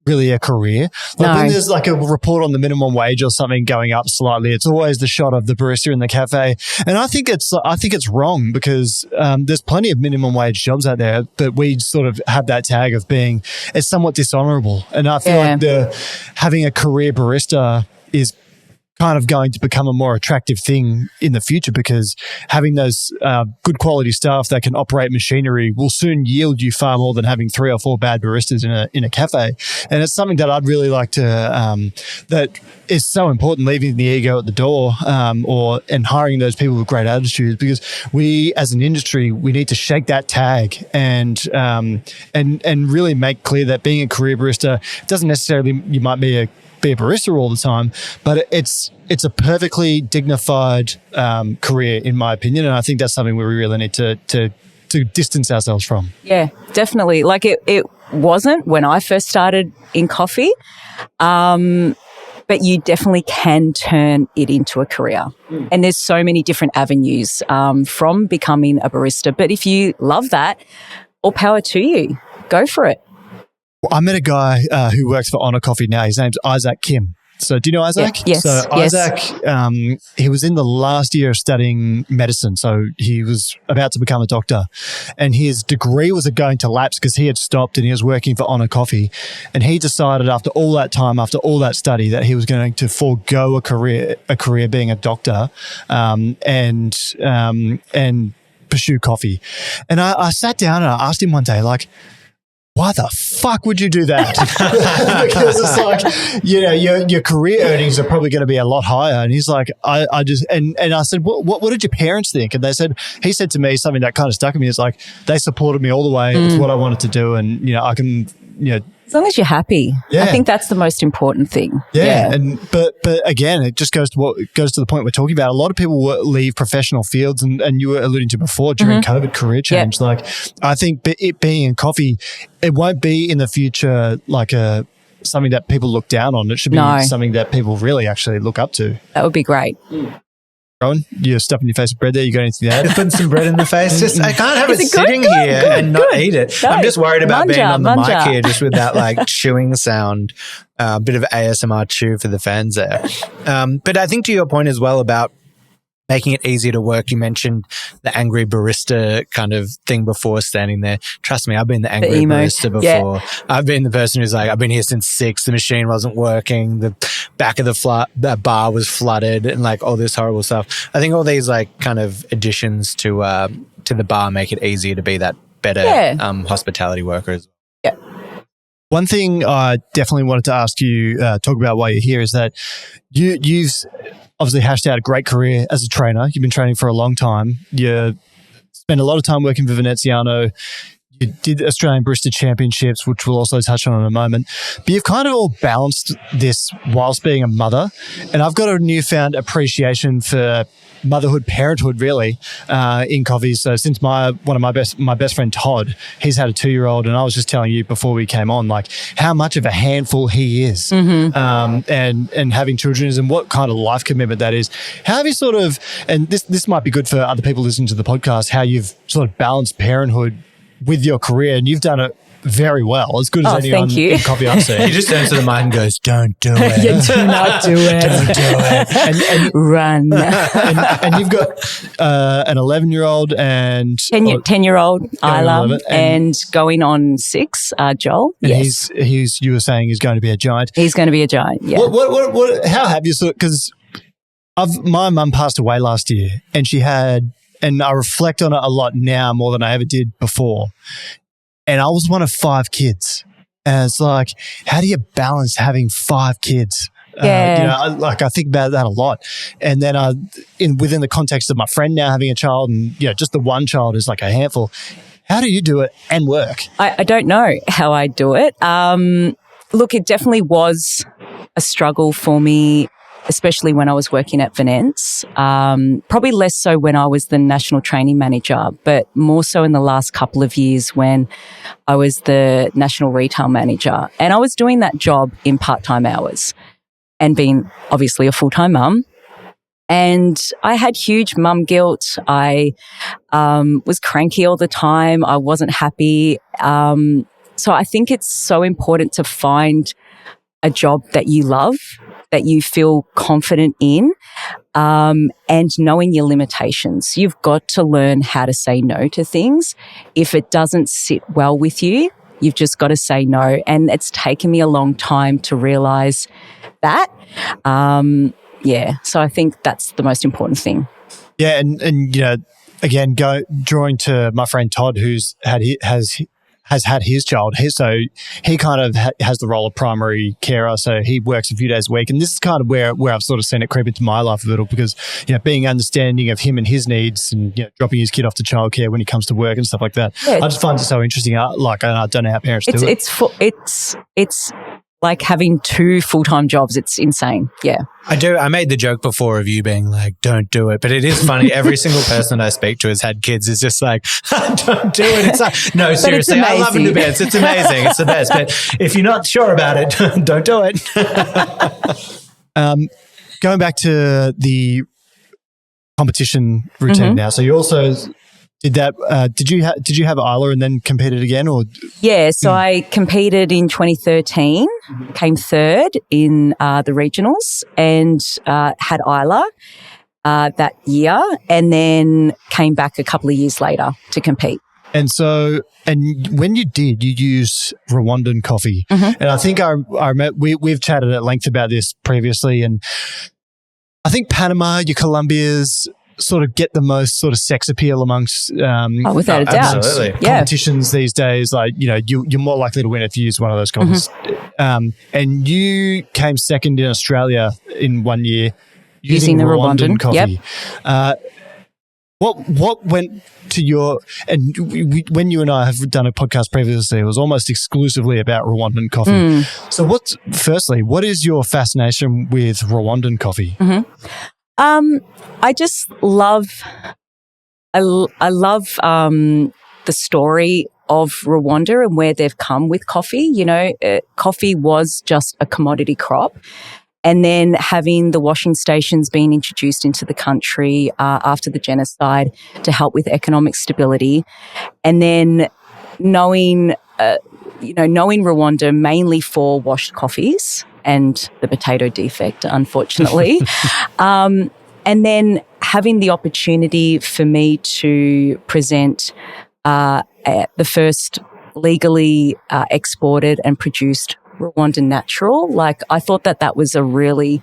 really a career. When there's like a report on the minimum wage or something going up slightly, it's always the shot of the barista in the cafe. And I think it's wrong, because there's plenty of minimum wage jobs out there, but we sort of have that tag of being, it's somewhat dishonorable. And I feel like having a career barista is kind of going to become a more attractive thing in the future, because having those good quality staff that can operate machinery will soon yield you far more than having 3 or 4 bad baristas in a cafe. And it's something that I'd really like to that is so important, leaving the ego at the door, and hiring those people with great attitudes, because we as an industry, we need to shake that tag and really make clear that being a career barista doesn't necessarily, you might be a barista all the time, but it's a perfectly dignified career, in my opinion, and I think that's something we really need to distance ourselves from. Yeah, definitely. Like it wasn't when I first started in coffee, but you definitely can turn it into a career. And there's so many different avenues from becoming a barista. But if you love that, all power to you. Go for it. I met a guy who works for Honor Coffee now. His name's Isaac Kim. So do you know Isaac? Yeah, yes. So Isaac, he was in the last year of studying medicine. So he was about to become a doctor. And his degree was going to lapse because he had stopped and he was working for Honor Coffee. And he decided after all that time, after all that study, that he was going to forego a career being a doctor and pursue coffee. And I sat down and I asked him one day, like, why the fuck would you do that? Because it's like, your career earnings are probably going to be a lot higher. And he's like, I said, what did your parents think? And he said to me something that kind of stuck with me. It's like, they supported me all the way. It's what I wanted to do. And, I can, as long as you're happy. Yeah. I think that's the most important thing. Yeah. But again, it just goes to the point we're talking about. A lot of people leave professional fields, and you were alluding to before during COVID, career change. Yep. Like, I think it being in coffee, it won't be in the future like something that people look down on. It should be something that people really actually look up to. That would be great. Rohan, you're stuffing your face with bread there. You got anything to add? Putting some bread in the face. Just, I can't have it sitting here and not eat it. No, I'm just worried about being on the mic here, just with that like chewing sound. Bit of ASMR chew for the fans there. But I think to your point as well about making it easier to work. You mentioned the angry barista kind of thing before, standing there. Trust me, I've been the angry barista before. Yeah. I've been the person who's like, I've been here since 6. The machine wasn't working. The back of the bar was flooded, and like all this horrible stuff. I think all these like kind of additions to the bar make it easier to be that better hospitality worker as well. Yeah. One thing I definitely wanted to ask you, talk about while you're here, is that you've obviously hashed out a great career as a trainer. You've been training for a long time. You spent a lot of time working for Veneziano. You did Australian Barista Championships, which we'll also touch on in a moment. But you've kind of all balanced this whilst being a mother. And I've got a newfound appreciation for motherhood, parenthood, really, in coffee. So since my best friend Todd, he's had a 2-year-old, and I was just telling you before we came on, like how much of a handful he is, and having children is, and what kind of life commitment that is. How have you sort of, and this might be good for other people listening to the podcast, how you've sort of balanced parenthood with your career, and you've done it very well, as good as anyone thank you. in coffee I've seen. He just turns to the mic and goes, "Don't do it. Yeah, do not do it. Don't do it." Run. And you've got an 11-year-old and 10-year-old Isla 11, and going on 6, Joel. and Yes. he's you were saying he's going to be a giant. He's going to be a giant. Yeah. What how have you because my mum passed away last year and I reflect on it a lot now more than I ever did before. And I was one of 5 kids. And it's like, how do you balance having 5 kids? Yeah. I think about that a lot. And then within the context of my friend now having a child and, just the one child is like a handful. How do you do it and work? I don't know how I do it. Look, it definitely was a struggle for me, especially when I was working at Venance. Probably less so when I was the national training manager, but more so in the last couple of years when I was the national retail manager. And I was doing that job in part-time hours and being obviously a full-time mum. And I had huge mum guilt. I was cranky all the time. I wasn't happy. So I think it's so important to find a job that you love, that you feel confident in, and knowing your limitations. You've got to learn how to say no to things. If it doesn't sit well with you, you've just got to say no. And it's taken me a long time to realize that. So I think that's the most important thing. Yeah, and again, drawing to my friend Todd, who's has had his child. He kind of has the role of primary carer, so he works a few days a week. And this is kind of where I've sort of seen it creep into my life a little because, being understanding of him and his needs and, dropping his kid off to childcare when he comes to work and stuff like that. Yeah, I just find it so interesting. I don't know how parents do it. It's like having 2 full-time jobs. It's insane. Yeah. I do. I made the joke before of you being like, "Don't do it." But it is funny. Every single person I speak to has had kids is just like, "Don't do it." It's like, no, seriously, I love new beds. It's amazing. It's the best. But if you're not sure about it, don't do it. Going back to the competition routine now. So you also did that. Did you have Isla and then competed again, or? Yeah, so I competed in 2013, came 3rd in the regionals, and had Isla that year, and then came back a couple of years later to compete. And so, when you did, you used Rwandan coffee, and I think I remember we've chatted at length about this previously, and I think Panama, your Colombias sort of get the most sort of sex appeal amongst without a doubt. Absolutely. Competitions these days. Like, you're more likely to win if you use one of those coffees. And you came 2nd in Australia in one year using the Rwandan coffee. Yep. What went to your, and when you and I have done a podcast previously, it was almost exclusively about Rwandan coffee. So what is your fascination with Rwandan coffee? I just love, I love the story of Rwanda and where they've come with coffee. Coffee was just a commodity crop. And then having the washing stations being introduced into the country after the genocide to help with economic stability. And then knowing Rwanda mainly for washed coffees and the potato defect, unfortunately. And then having the opportunity for me to present the first legally exported and produced Rwandan natural, I thought that was a really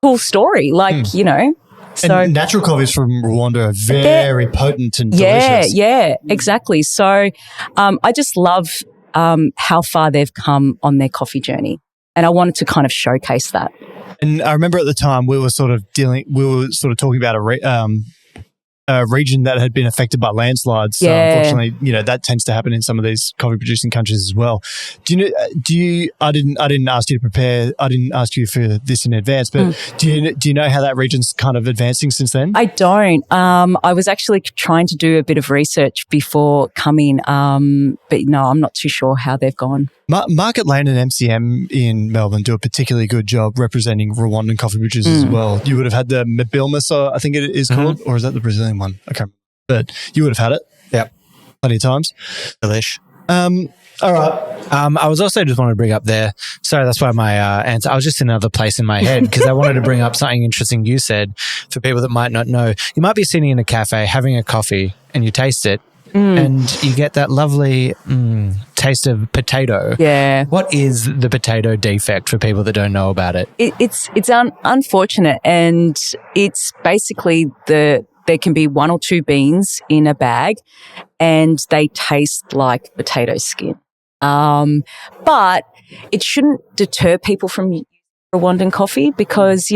cool story. So and natural coffees from Rwanda are very potent and delicious. Yeah, exactly. So I just love how far they've come on their coffee journey. And I wanted to kind of showcase that. And I remember at the time we were sort of talking about a region that had been affected by landslides. So unfortunately, that tends to happen in some of these coffee producing countries as well. I didn't ask you to prepare. I didn't ask you for this in advance, but do you know how that region's kind of advancing since then? I don't. I was actually trying to do a bit of research before coming, but no, I'm not too sure how they've gone. Market Lane and MCM in Melbourne do a particularly good job representing Rwandan coffee producers as well. You would have had the Mabilma, I think it is called, or is that the Brazilian one? I can't remember. But you would have had it. Yep. Plenty of times. Delish. All right. I was also just wanted to bring up there. Sorry, that's why my answer. I was just in another place in my head because I wanted to bring up something interesting you said for people that might not know. You might be sitting in a cafe having a coffee and you taste it and you get that lovely taste of potato. Yeah. What is the potato defect for people that don't know about it? It's unfortunate, and it's basically there can be one or two beans in a bag and they taste like potato skin. But it shouldn't deter people from Rwandan coffee because,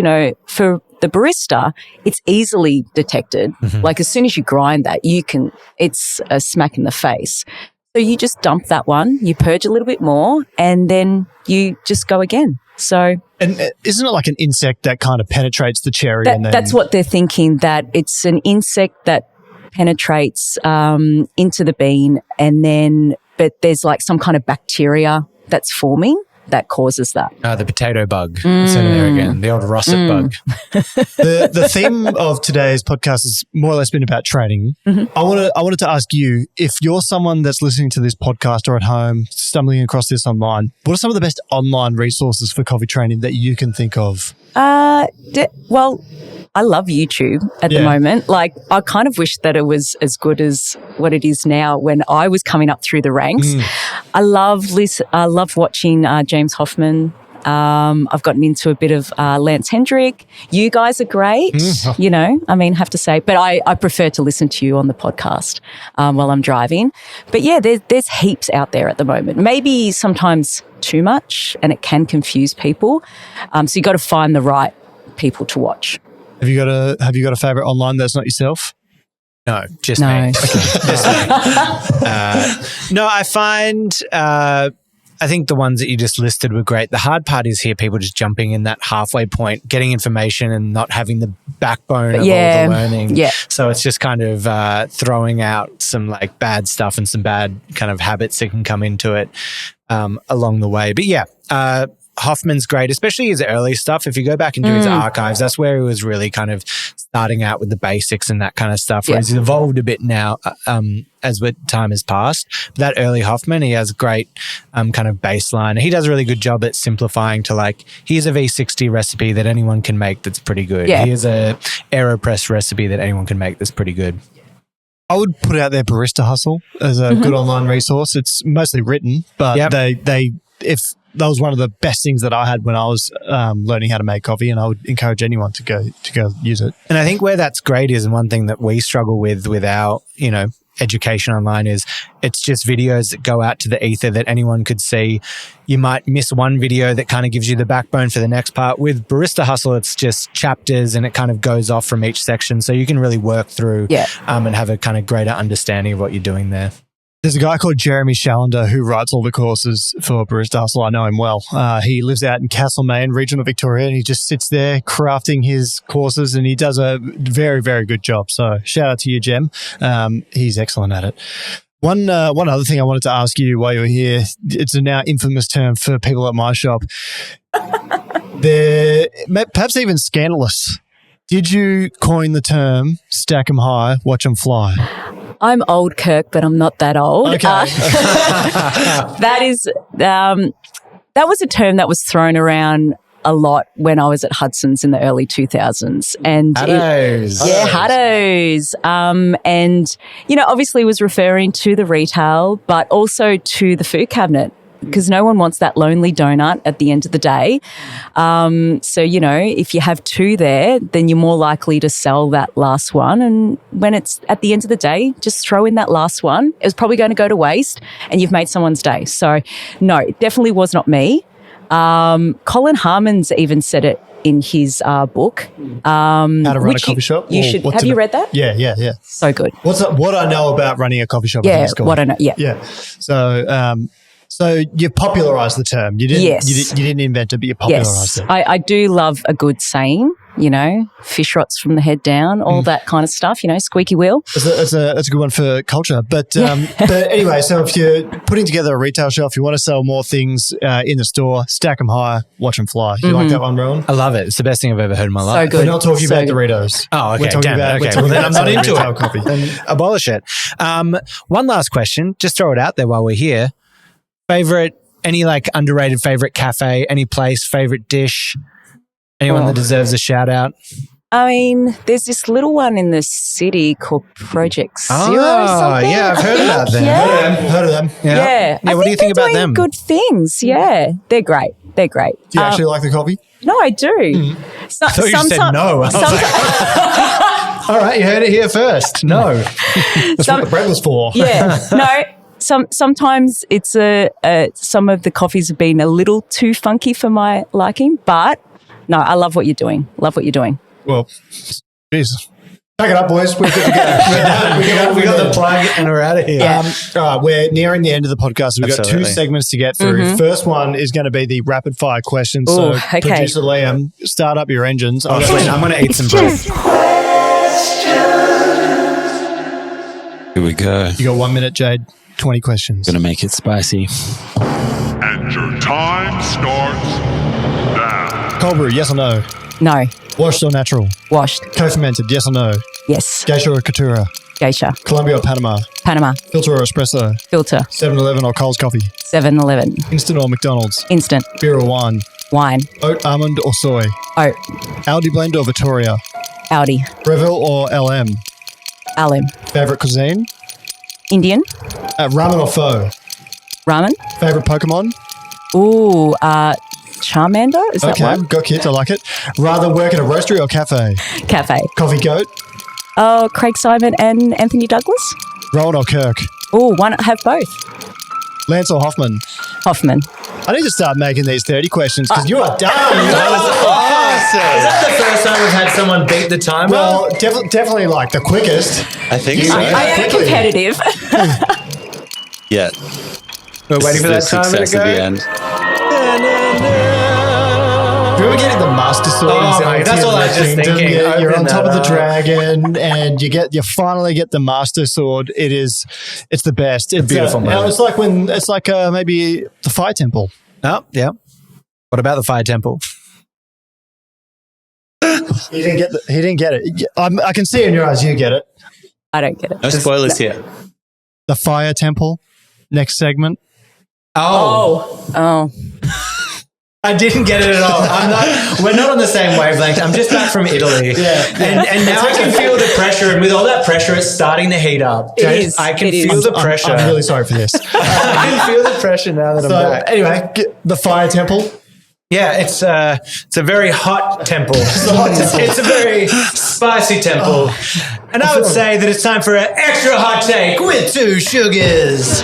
for the barista, it's easily detected. Like as soon as you grind that, it's a smack in the face. So you just dump that one, you purge a little bit more, and then you just go again. So, and isn't it like an insect that kind of penetrates the cherry? That's what they're thinking, that it's an insect that penetrates into the bean, but there's like some kind of bacteria that's forming that causes that. The potato bug. It's in there again. The old russet bug. The theme of today's podcast has more or less been about training. I wanted to ask you, if you're someone that's listening to this podcast or at home, stumbling across this online, what are some of the best online resources for coffee training that you can think of? Well, I love YouTube at the moment. Like, I kind of wish that it was as good as what it is now when I was coming up through the ranks. I love watching James Hoffman. I've gotten into a bit of Lance Hendrick. You guys are great, have to say. But I prefer to listen to you on the podcast while I'm driving. But yeah, there's heaps out there at the moment. Maybe sometimes too much, and it can confuse people. So you got to find the right people to watch. Have you got a favorite online that's not yourself? No, just me. Okay. Just me. No, I find I think the ones that you just listed were great. The hard part is here people just jumping in that halfway point, getting information and not having the backbone of all the learning. Yeah. So it's just kind of throwing out some like bad stuff and some bad kind of habits that can come into it along the way. But yeah, Hoffman's great, especially his early stuff. If you go back into his archives, that's where he was really kind of starting out with the basics and that kind of stuff. Whereas he's evolved a bit now as time has passed. But that early Hoffman, he has great kind of baseline. He does a really good job at simplifying to like, here's a V60 recipe that anyone can make that's pretty good. Yeah. Here's a AeroPress recipe that anyone can make that's pretty good. I would put out their Barista Hustle as a good online resource. It's mostly written, but that was one of the best things that I had when I was learning how to make coffee, and I would encourage anyone to go use it. And I think where that's great is, and one thing that we struggle with our, education online is it's just videos that go out to the ether that anyone could see. You might miss one video that kind of gives you the backbone for the next part. With Barista Hustle, it's just chapters and it kind of goes off from each section. So you can really work through and have a kind of greater understanding of what you're doing there. There's a guy called Jeremy Shallender who writes all the courses for Barista Hustle. I know him well. He lives out in Castlemaine, regional Victoria, and he just sits there crafting his courses, and he does a very, very good job. So shout out to you, Jem. He's excellent at it. One other thing I wanted to ask you while you were here, it's a now infamous term for people at my shop. They're perhaps even scandalous. Did you coin the term stack 'em high, watch 'em fly? I'm old, Kirk, but I'm not that old. Okay. That was a term that was thrown around a lot when I was at Hudson's in the early 2000s. And Hados. Hados. And, obviously was referring to the retail, but also to the food cabinet, because no one wants that lonely donut at the end of the day. So, if you have two there, then you're more likely to sell that last one. And when it's at the end of the day, just throw in that last one. It was probably going to go to waste and you've made someone's day. So, no, it definitely was not me. Colin Harmon's even said it in his book. How to run a coffee shop? You should. Have you read that? Yeah. So good. What I know about running a coffee shop. Yeah, what I know. Yeah. Yeah. So you popularised the term. You didn't. Yes. You didn't invent it, but you popularised it. I do love a good saying. Fish rots from the head down, all that kind of stuff. Squeaky wheel. That's a good one for culture. But anyway, so if you're putting together a retail shelf, you want to sell more things in the store, stack them high, watch them fly. Do you like that one, Rohan? I love it. It's the best thing I've ever heard in my life. So good. We're not talking about Doritos. Oh, okay. We're talking about Well, then I'm not into retail it. coffee. Then abolish it. One last question. Just throw it out there while we're here. Favorite, any like underrated favorite cafe, any place, favorite dish, anyone that deserves a shout out? I mean, there's this little one in the city called Project Zero or something. Yeah, I've heard about them. Yeah. Heard of them. Yeah. Yeah, what do you think they're about doing them? good things. Yeah. They're great. They're great. Do you actually like the coffee? No, I do. I thought you said no. I was like, all right, you heard it here first. No. That's what the bread was for. Yeah. No. Sometimes it's some of the coffees have been a little too funky for my liking, but no, I love what you're doing. Love what you're doing. Well, Jesus. Pack it up, boys. We're good to go. We got the plug and we're out of here. All right, we're nearing the end of the podcast. We've got Absolutely. 2 segments to get through. First one is going to be the rapid fire questions. Ooh, So, okay. Producer Liam, start up your engines. I'm going to eat some bread. Here we go. You got 1 minute, Jade. 20 questions. Gonna make it spicy. And your time starts now. Cold brew, yes or no? No. Washed or natural? Washed. Co-fermented, yes or no? Yes. Geisha or Katura? Geisha. Colombia or Panama? Panama. Filter or espresso? Filter. 7-Eleven or Coles Coffee? 7-Eleven. Instant or McDonald's? Instant. Beer or wine? Wine. Oat, almond or soy? Oat. Aldi blend or Vittoria? Audi. Breville or LM? Alim. Favorite cuisine? Indian. Ramen or pho? Ramen. Favorite Pokemon? Ooh, Charmander? Is that Okay, one? got kids, I like it. Rather work at a roastery or cafe? Cafe. Coffee goat? Oh, Craig Simon and Anthony Douglas? Rowan or Kirk? Oh, why not have both? Lance or Hoffman? Hoffman. I need to start making these 30 questions because you are done. Is that the first time we've had someone beat the timer? Well, definitely like the quickest. I think You- so. I am quickly. competitive. Yeah. we're waiting for that timer to success go. at the end. Do you ever get the Master Sword? Oh, in mate, that's Tears all of I was the just Kingdom? thinking. You're Open on top of the that up. dragon, and you finally get the Master Sword. It's the best. It's beautiful moment. It's like maybe the Fire Temple. Oh, yeah. What about the Fire Temple? He didn't get it. I can see in your eyes you get it. I don't get it. No spoilers here. The Fire Temple. Next segment. Oh. I didn't get it at all. We're not on the same wavelength. I'm just back from Italy. Yeah. And now I can feel the pressure. And with all that pressure, it's starting to heat up. It is. I can It is. feel the pressure. I'm really sorry for this. I can feel the pressure now that I'm So back. anyway, the Fire Temple. Yeah, it's a very hot temple. It's a very spicy temple. And I would say that it's time for an extra hot take with 2 sugars.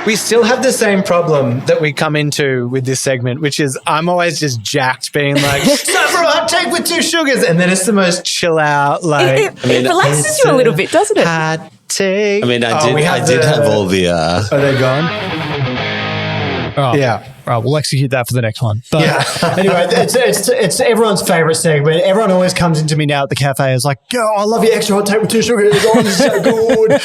We still have the same problem that we come into with this segment, which is I'm always just jacked being like, it's time for a hot take with 2 sugars. And then it's the most chill out, like, It relaxes you a little bit, doesn't it? hot take. I mean, I Oh, did have all the. Are they gone? Oh, Yeah. All right, we'll execute that for the next one. But Yeah. anyway, it's everyone's favorite segment. Everyone always comes into me now at the cafe. It's like, "Yo, I love your extra hot take with 2 sugars. Oh, this is so good."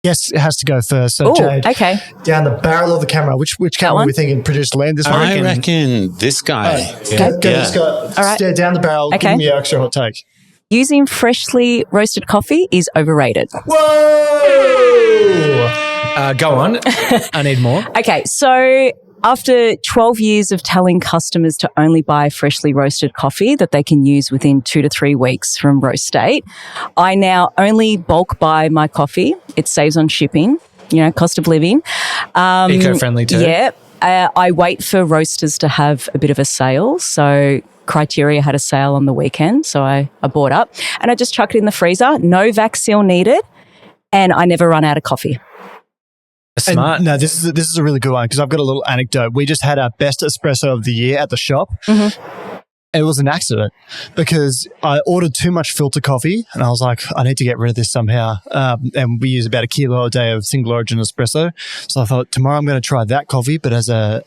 Guess it has to go first. So, Ooh, Jade, okay. down the barrel of the camera. Which camera are one? we thinking? Producer Land. This one. I reckon this guy. Go, just go, All right. stare down the barrel. Okay. Give me your extra hot take. Using freshly roasted coffee is overrated. Whoa! Go on. I need more. Okay, so after 12 years of telling customers to only buy freshly roasted coffee that they can use within 2 to 3 weeks from roast date, I now only bulk buy my coffee. It saves on shipping, cost of living. Eco-friendly too. Yeah. I wait for roasters to have a bit of a sale. So Criteria had a sale on the weekend, so I bought up and I just chuck it in the freezer. No vac seal needed, and I never run out of coffee. Smart. And, no, this is a really good one because I've got a little anecdote. We just had our best espresso of the year at the shop. Mm-hmm. It was an accident because I ordered too much filter coffee and I was like, I need to get rid of this somehow. And we use about 1 kilo a day of single origin espresso. So I thought tomorrow I'm going to try that coffee, but as an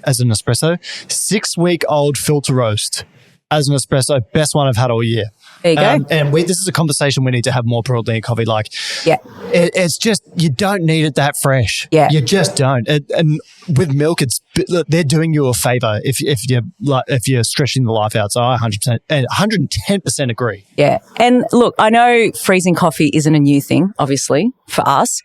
espresso. 6-week-old filter roast as an espresso, best one I've had all year. There you go. And this is a conversation we need to have more broadly in coffee. Like, Yeah. it's just, you don't need it that fresh. Yeah. You just don't. And with milk, it's they're doing you a favor if you're stretching the life out. So I 110% agree. Yeah. And look, I know freezing coffee isn't a new thing, obviously, for us.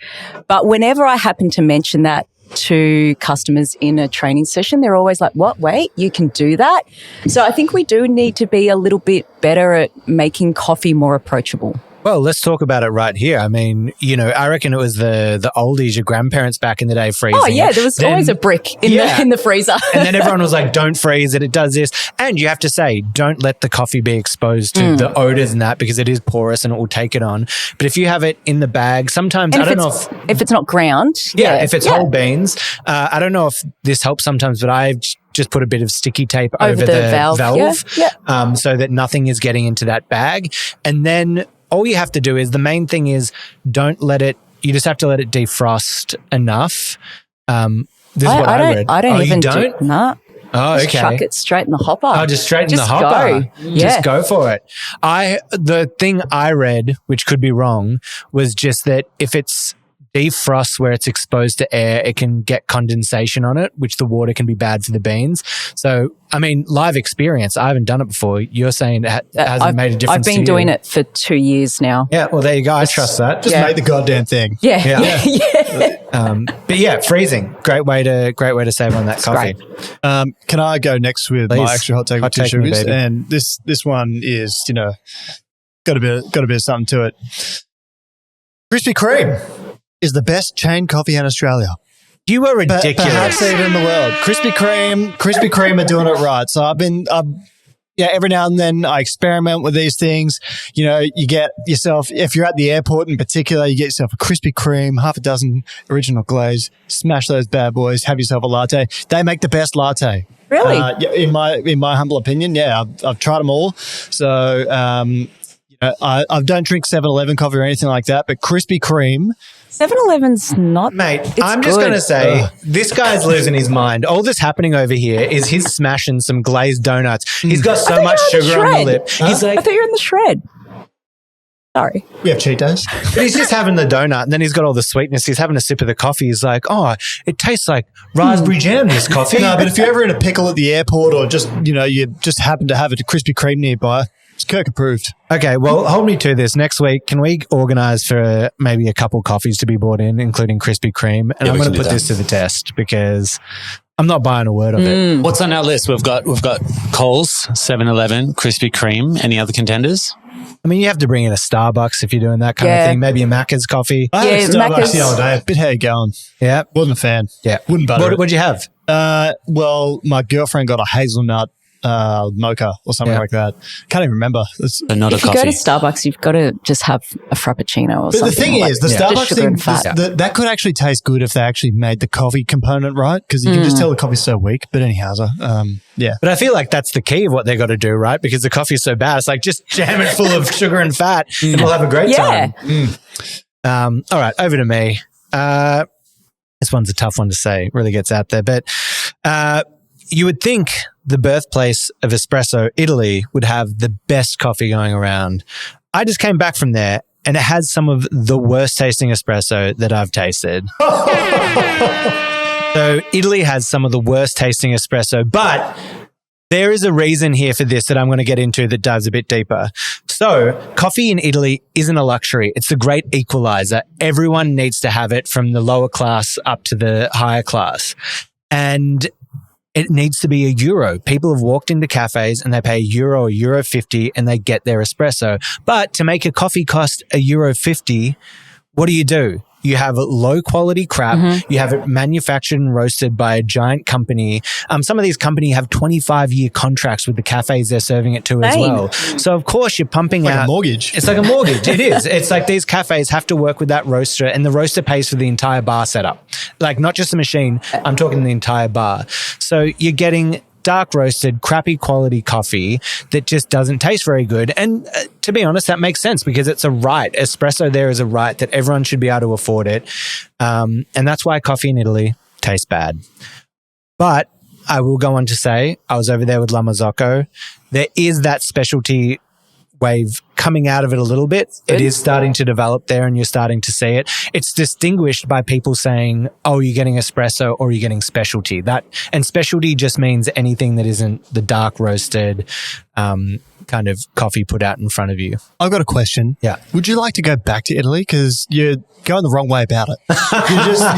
But whenever I happen to mention that to customers in a training session, they're always like, what? Wait, you can do that? So I think we do need to be a little bit better at making coffee more approachable. Well, let's talk about it right here. I mean, I reckon it was the oldies, your grandparents back in the day freezing. Oh, yeah. There was always a brick in the freezer. And then everyone was like, don't freeze it. It does this. And you have to say, don't let the coffee be exposed to the odors and that, because it is porous and it will take it on. But if you have it in the bag, sometimes, and I don't know if it's not ground. If it's whole beans. I don't know if this helps sometimes, but I've just put a bit of sticky tape over the valve. So that nothing is getting into that bag. And then all you have to do is, the main thing is, you just have to let it defrost enough. This is what I read. I don't even do. Nah. Oh, okay. Just chuck it straight in the hopper. Oh, just straight in the hopper. Just go for it. The thing I read, which could be wrong, was just that if it's defrost where it's exposed to air, it can get condensation on it, which the water can be bad for the beans. So, I mean, live experience. I haven't done it before. You're saying it hasn't made a difference. I've been doing it for 2 years now. Yeah, well, there you go. I trust that. Just make the goddamn thing. Yeah. But yeah, freezing. Great way to save on that coffee. Can I go next with my extra hot take with 2 sugars? And this one is, got a bit of something to it. Krispy Kreme is the best chain coffee in Australia. You are ridiculous. Perhaps even in the world. Krispy Kreme are doing it right. So every now and then I experiment with these things. You get yourself, if you're at the airport in particular, you get yourself a Krispy Kreme, half a dozen original glaze, smash those bad boys, have yourself a latte. They make the best latte. Really? In my humble opinion, yeah. I've tried them all. So, I don't drink 7-Eleven coffee or anything like that, but Krispy Kreme. 7-Eleven's not. Mate, I'm just going to say, this guy's losing his mind. All that's happening over here is he's smashing some glazed donuts. He's got so much sugar on the lip. He's like, I thought you were in the shred. Sorry. We have Cheetos. But he's just having the donut, and then he's got all the sweetness. He's having a sip of the coffee. He's like, oh, it tastes like raspberry jam, this coffee. No, but if you're ever in a pickle at the airport, or just, you just happen to have a Krispy Kreme nearby, it's Kirk approved. Okay, well, hold me to this. Next week, can we organise for maybe a couple coffees to be brought in, including Krispy Kreme? And I'm going to put this to the test, because I'm not buying a word of it. What's on our list? We've got Coles, 7-Eleven, Krispy Kreme. Any other contenders? I mean, you have to bring in a Starbucks if you're doing that kind of thing. Maybe a Macca's coffee. I had a Starbucks the other day. Bit how you going. Yeah. Wasn't a fan. Yeah. Wouldn't butter it. What'd you have? Well, my girlfriend got a hazelnut mocha or something like that. Can't even remember. If you go to Starbucks, you've got to just have a frappuccino or something. But the thing is, the Starbucks thing, that could actually taste good if they actually made the coffee component right, because you can just tell the coffee's so weak. But anyhow, yeah. But I feel like that's the key of what they got to do, right? Because the coffee's so bad. It's like, just jam it full of sugar and fat and we'll have a great time. All right, over to me. This one's a tough one to say. It really gets out there. But you would think the birthplace of espresso, Italy, would have the best coffee going around. I just came back from there, and it has some of the worst tasting espresso that I've tasted. So Italy has some of the worst tasting espresso, but there is a reason here for this that I'm going to get into that dives a bit deeper. So coffee in Italy isn't a luxury. It's the great equalizer. Everyone needs to have it, from the lower class up to the higher class. And it needs to be €1. People have walked into cafes and they pay €1 or €1.50 and they get their espresso. But to make a coffee cost €1.50, what do? You have low quality crap. You have it manufactured and roasted by a giant company. Some of these companies have 25-year contracts with the cafes they're serving it to as well. So of course you're pumping out a mortgage. It's like a mortgage. It is. It's like these cafes have to work with that roaster, and the roaster pays for the entire bar setup. Like, not just the machine. I'm talking the entire bar. So you're getting dark roasted, crappy quality coffee that just doesn't taste very good. And to be honest, that makes sense, because it's a right. Espresso there is a right that everyone should be able to afford it. And that's why coffee in Italy tastes bad. But I will go on to say, I was over there with La Marzocco. There is that specialty wave coming out of it a little bit. It is starting to develop there and you're starting to see it. It's distinguished by people saying, oh, you're getting espresso or you're getting specialty. And specialty just means anything that isn't the dark roasted kind of coffee put out in front of you. I've got a question. Yeah. Would you like to go back to Italy? Because you're going the wrong way about it. You just,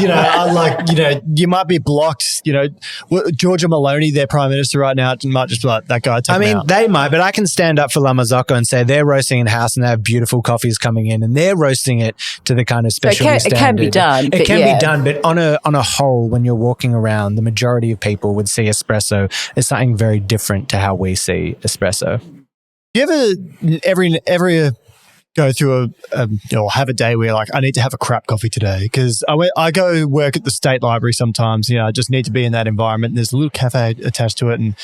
you might be blocked. Giorgia Meloni, their prime minister right now, might just be like, that guy, take him out. They might, but I can stand up for La Marzocco and say they're roasting in-house and they have beautiful coffees coming in and they're roasting it to the kind of specialty standard. It can be done. It can be done, but on a whole, when you're walking around, the majority of people would see espresso as something very different to how we see espresso. Do you ever go through have a day where you're like, I need to have a crap coffee today? Because I go work at the state library sometimes. I just need to be in that environment. And there's a little cafe attached to it, and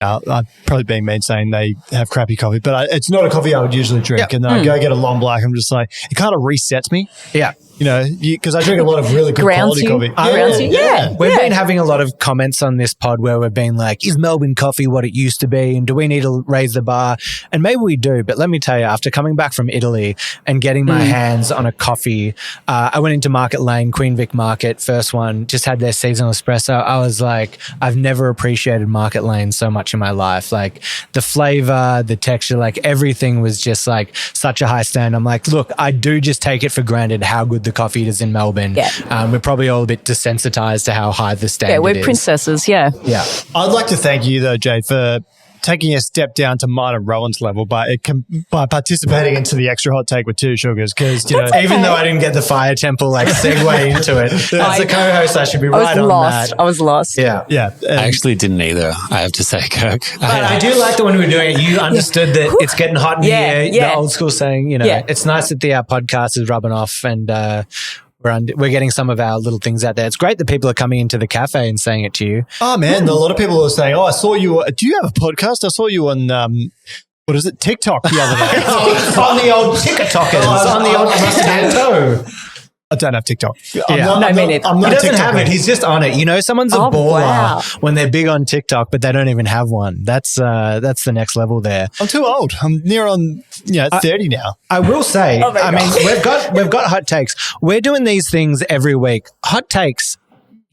I'm probably being mean saying they have crappy coffee, but it's not a coffee I would usually drink. Yep. And then I go get a long black. I'm just like, it kind of resets me. Yeah. Because I drink a lot of really good quality coffee. Yeah. We've been having a lot of comments on this pod where we've been like, is Melbourne coffee what it used to be? And do we need to raise the bar? And maybe we do. But let me tell you, after coming back from Italy and getting my hands on a coffee, I went into Market Lane, Queen Vic Market, first one, just had their seasonal espresso. I was like, I've never appreciated Market Lane so much in my life. Like the flavor, the texture, like everything was just like such a high stand. I'm like, look, I do just take it for granted how good the coffee is in Melbourne. Yeah. We're probably all a bit desensitized to how high the standard is. Yeah, we're princesses, yeah. I'd like to thank you though, Jade, for taking a step down to mine and Rowan's level by participating into the extra hot take with 2 sugars. Because even though I didn't get the fire temple segue into it, as the co-host, I should be right on that. I was lost. Yeah. I actually didn't either, I have to say, Kirk. But I do like that when we were doing it, you understood that it's getting hot in here. The old school saying, it's nice that our podcast is rubbing off and we're getting some of our little things out there. It's great that people are coming into the cafe and saying it to you. Oh, man. A lot of people are saying, I saw you. Do you have a podcast? I saw you on, TikTok the other day. On the old TikTokers. On the old Rustanto. I don't have TikTok. He doesn't have it. He's just on it. Someone's a baller when they're big on TikTok, but they don't even have one. That's the next level there. I'm too old. I'm near on 30 now. I will say, we've got hot takes. We're doing these things every week. Hot takes.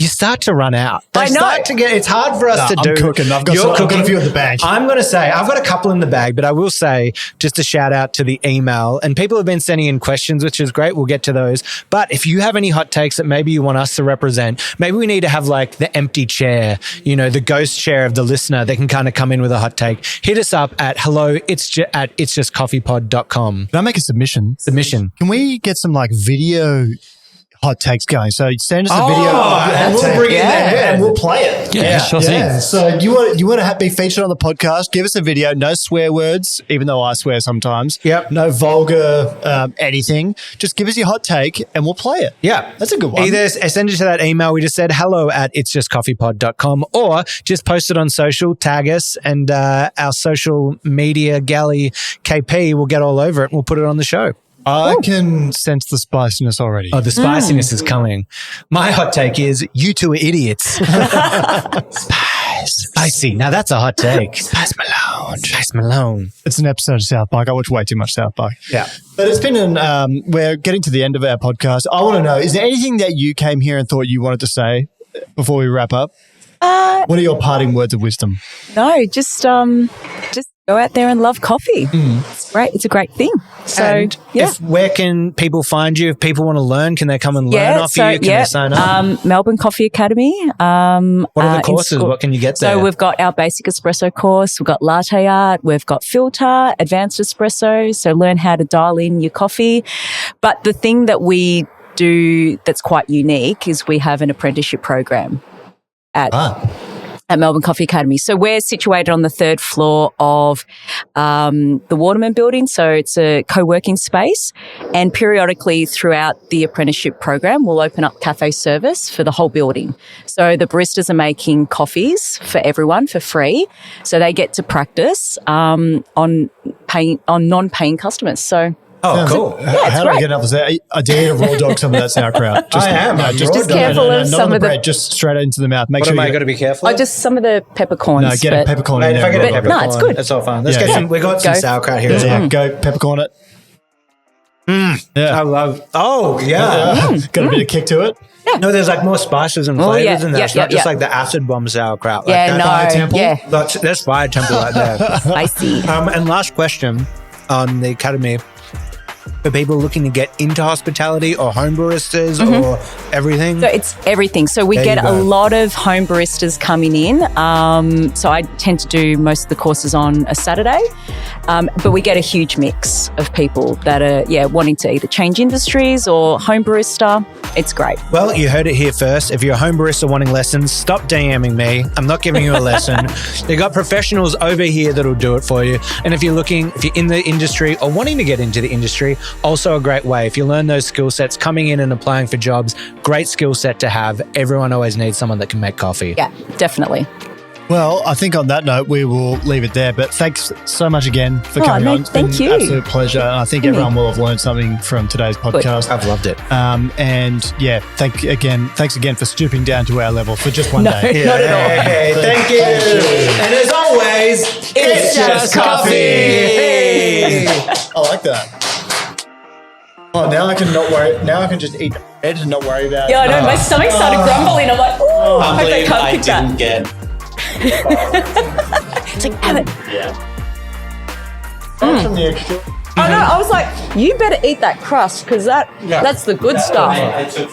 You start to run out. It's hard for us to do. I'm cooking. I've got a few in the bag. I'm going to say, I've got a couple in the bag, but I will say just a shout out to the email. And people have been sending in questions, which is great. We'll get to those. But if you have any hot takes that maybe you want us to represent, maybe we need to have like the empty chair, the ghost chair of the listener that can kind of come in with a hot take. Hit us up at hello@itsjustcoffeepod.com. Can I make a submission? Can we get some like video hot takes going? So send us a video and we'll bring it there and we'll play it. Yeah, sure thing. So you want to be featured on the podcast? Give us a video. No swear words, even though I swear sometimes. Yep. No vulgar anything. Just give us your hot take and we'll play it. Yeah, that's a good one. Either send it to that email we just said, hello@itsjustcoffeepod.com, or just post it on social, tag us, and our social media galley KP will get all over it and we'll put it on the show. I can sense the spiciness already. Oh, the spiciness is coming. My hot take is, you two are idiots. Spicy. Now that's a hot take. Spice Malone. It's an episode of South Park. I watch way too much South Park. Yeah. But it's been we're getting to the end of our podcast. I want to know, is there anything that you came here and thought you wanted to say before we wrap up? What are your parting words of wisdom? No, just go out there and love coffee. It's great. It's a great thing. So, where can people find you? If people want to learn, can they come and learn off you? Can they sign up? Melbourne Coffee Academy. What are the courses? What can you get there? So we've got our basic espresso course. We've got latte art. We've got filter, advanced espresso. So learn how to dial in your coffee. But the thing that we do that's quite unique is we have an apprenticeship program at Melbourne Coffee Academy. So we're situated on the 3rd floor of the Waterman building. So it's a co-working space. And periodically throughout the apprenticeship program, we'll open up cafe service for the whole building. So the baristas are making coffees for everyone for free. So they get to practice on non-paying customers. So Oh, cool. How do I get up there? I dare you to raw dog some of that sauerkraut. I am. Just careful of not some on the of the- bread, just straight into the mouth. Make What sure am I you got to be careful? Oh, just some of the peppercorns. No, get a but- peppercorn in Mate, if I there. get a raw dog. No, it's good. That's all fine. Let's Yeah. get some. We got some Go. sauerkraut here as well. Yeah, go peppercorn it. I Yeah. love. Oh yeah. Got a bit of kick to it. No, there's like more spices and flavors yeah. in there. Yeah, It's not yeah, just yeah. like the acid bomb sauerkraut. Yeah, like no. that. temple? Yeah. That's fire temple right there. Spicy. And last question on the academy. For people looking to get into hospitality or home baristas or everything. So it's everything. So we There get you a go. lot of home baristas coming in. So I tend to do most of the courses on a Saturday. But we get a huge mix of people that are, wanting to either change industries or home barista. It's great. Well, you heard it here first. If you're a home barista wanting lessons, stop DMing me. I'm not giving you a lesson. They got professionals over here that'll do it for you. And if you're in the industry or wanting to get into the industry, also a great way. If you learn those skill sets, coming in and applying for jobs, great skill set to have. Everyone always needs someone that can make coffee. Yeah, definitely. Well, I think on that note, we will leave it there. But thanks so much again for coming on. It's been thank you. an absolute pleasure. And I think everyone will have learned something from today's podcast. I've loved it. And yeah, thanks again for stooping down to our level for just one No, day. not at all. Hey, thank you. And as always, it's just coffee. Hey. I like that. Oh, now I can not worry. Now I can just eat the bread and not worry about. Yeah, I know. My stomach started grumbling. I'm like, oh, I hope I can't pick that. get. It's like, have it. From the extra. Oh no, I was like, you better eat that crust because that's the good stuff. I took